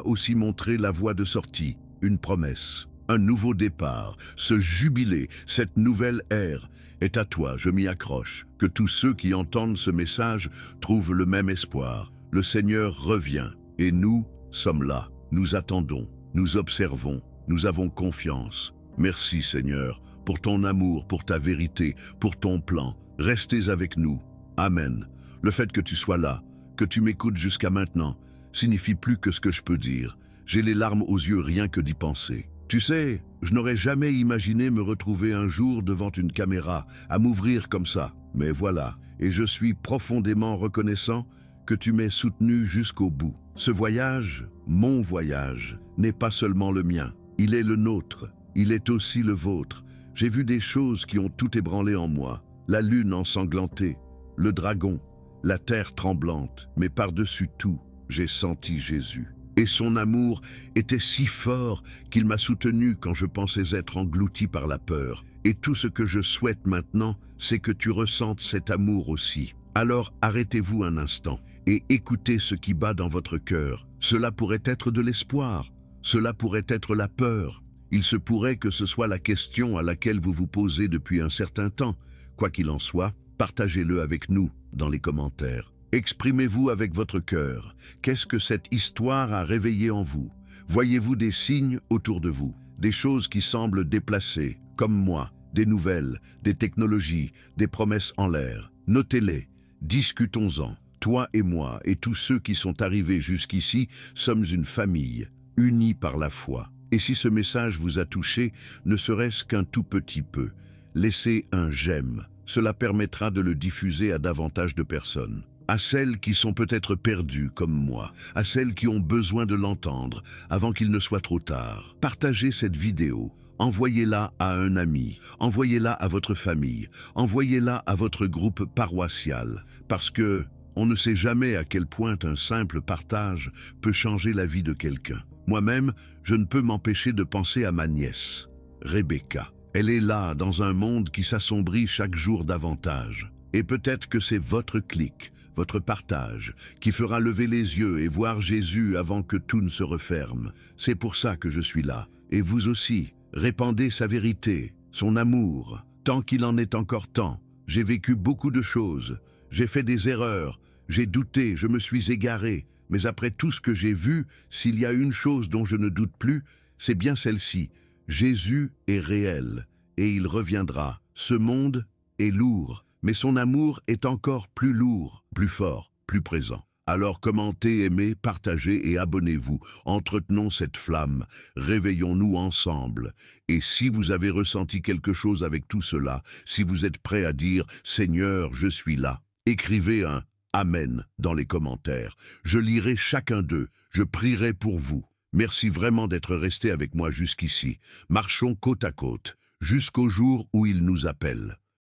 aussi montré la voie de sortie, une promesse, un nouveau départ, ce jubilé, cette nouvelle ère. est à toi, je m'y accroche. Que tous ceux qui entendent ce message trouvent le même espoir. Le Seigneur revient, et nous sommes là. Nous attendons, nous observons, nous avons confiance. Merci Seigneur, pour ton amour, pour ta vérité, pour ton plan. Restez avec nous. Amen. Le fait que tu sois là, que tu m'écoutes jusqu'à maintenant, signifie plus que ce que je peux dire. J'ai les larmes aux yeux rien que d'y penser. Tu sais, je n'aurais jamais imaginé me retrouver un jour devant une caméra, à m'ouvrir comme ça. Mais voilà, et je suis profondément reconnaissant que tu m'aies soutenu jusqu'au bout. Ce voyage, mon voyage, n'est pas seulement le mien. Il est le nôtre, il est aussi le vôtre. J'ai vu des choses qui ont tout ébranlé en moi. La lune ensanglantée, le dragon, la terre tremblante, mais par-dessus tout, j'ai senti Jésus. Et son amour était si fort qu'il m'a soutenu quand je pensais être englouti par la peur. Et tout ce que je souhaite maintenant, c'est que tu ressentes cet amour aussi. Alors arrêtez-vous un instant et écoutez ce qui bat dans votre cœur. Cela pourrait être de l'espoir, cela pourrait être la peur. Il se pourrait que ce soit la question à laquelle vous vous posez depuis un certain temps. Quoi qu'il en soit, partagez-le avec nous dans les commentaires. Exprimez-vous avec votre cœur. Qu'est-ce que cette histoire a réveillé en vous? Voyez-vous des signes autour de vous? Des choses qui semblent déplacées, comme moi, des nouvelles, des technologies, des promesses en l'air. Notez-les, discutons-en. Toi et moi et tous ceux qui sont arrivés jusqu'ici sommes une famille, unie par la foi. Et si ce message vous a touché, ne serait-ce qu'un tout petit peu, laissez un j'aime. Cela permettra de le diffuser à davantage de personnes. À celles qui sont peut-être perdues comme moi, à celles qui ont besoin de l'entendre avant qu'il ne soit trop tard. Partagez cette vidéo, envoyez-la à un ami, envoyez-la à votre famille, envoyez-la à votre groupe paroissial, parce que on ne sait jamais à quel point un simple partage peut changer la vie de quelqu'un. Moi-même, je ne peux m'empêcher de penser à ma nièce, Rebecca. Elle est là, dans un monde qui s'assombrit chaque jour davantage. Et peut-être que c'est votre clic, votre partage, qui fera lever les yeux et voir Jésus avant que tout ne se referme. C'est pour ça que je suis là. Et vous aussi, répandez sa vérité, son amour, tant qu'il en est encore temps. J'ai vécu beaucoup de choses, j'ai fait des erreurs, j'ai douté, je me suis égaré. Mais après tout ce que j'ai vu, s'il y a une chose dont je ne doute plus, c'est bien celle-ci. Jésus est réel, et il reviendra. Ce monde est lourd, mais son amour est encore plus lourd, plus fort, plus présent. Alors commentez, aimez, partagez et abonnez-vous. Entretenons cette flamme, réveillons-nous ensemble. Et si vous avez ressenti quelque chose avec tout cela, si vous êtes prêt à dire « Seigneur, je suis là », écrivez un « Amen » dans les commentaires. Je lirai chacun d'eux, je prierai pour vous. Merci vraiment d'être resté avec moi jusqu'ici. Marchons côte à côte, jusqu'au jour où il nous appelle.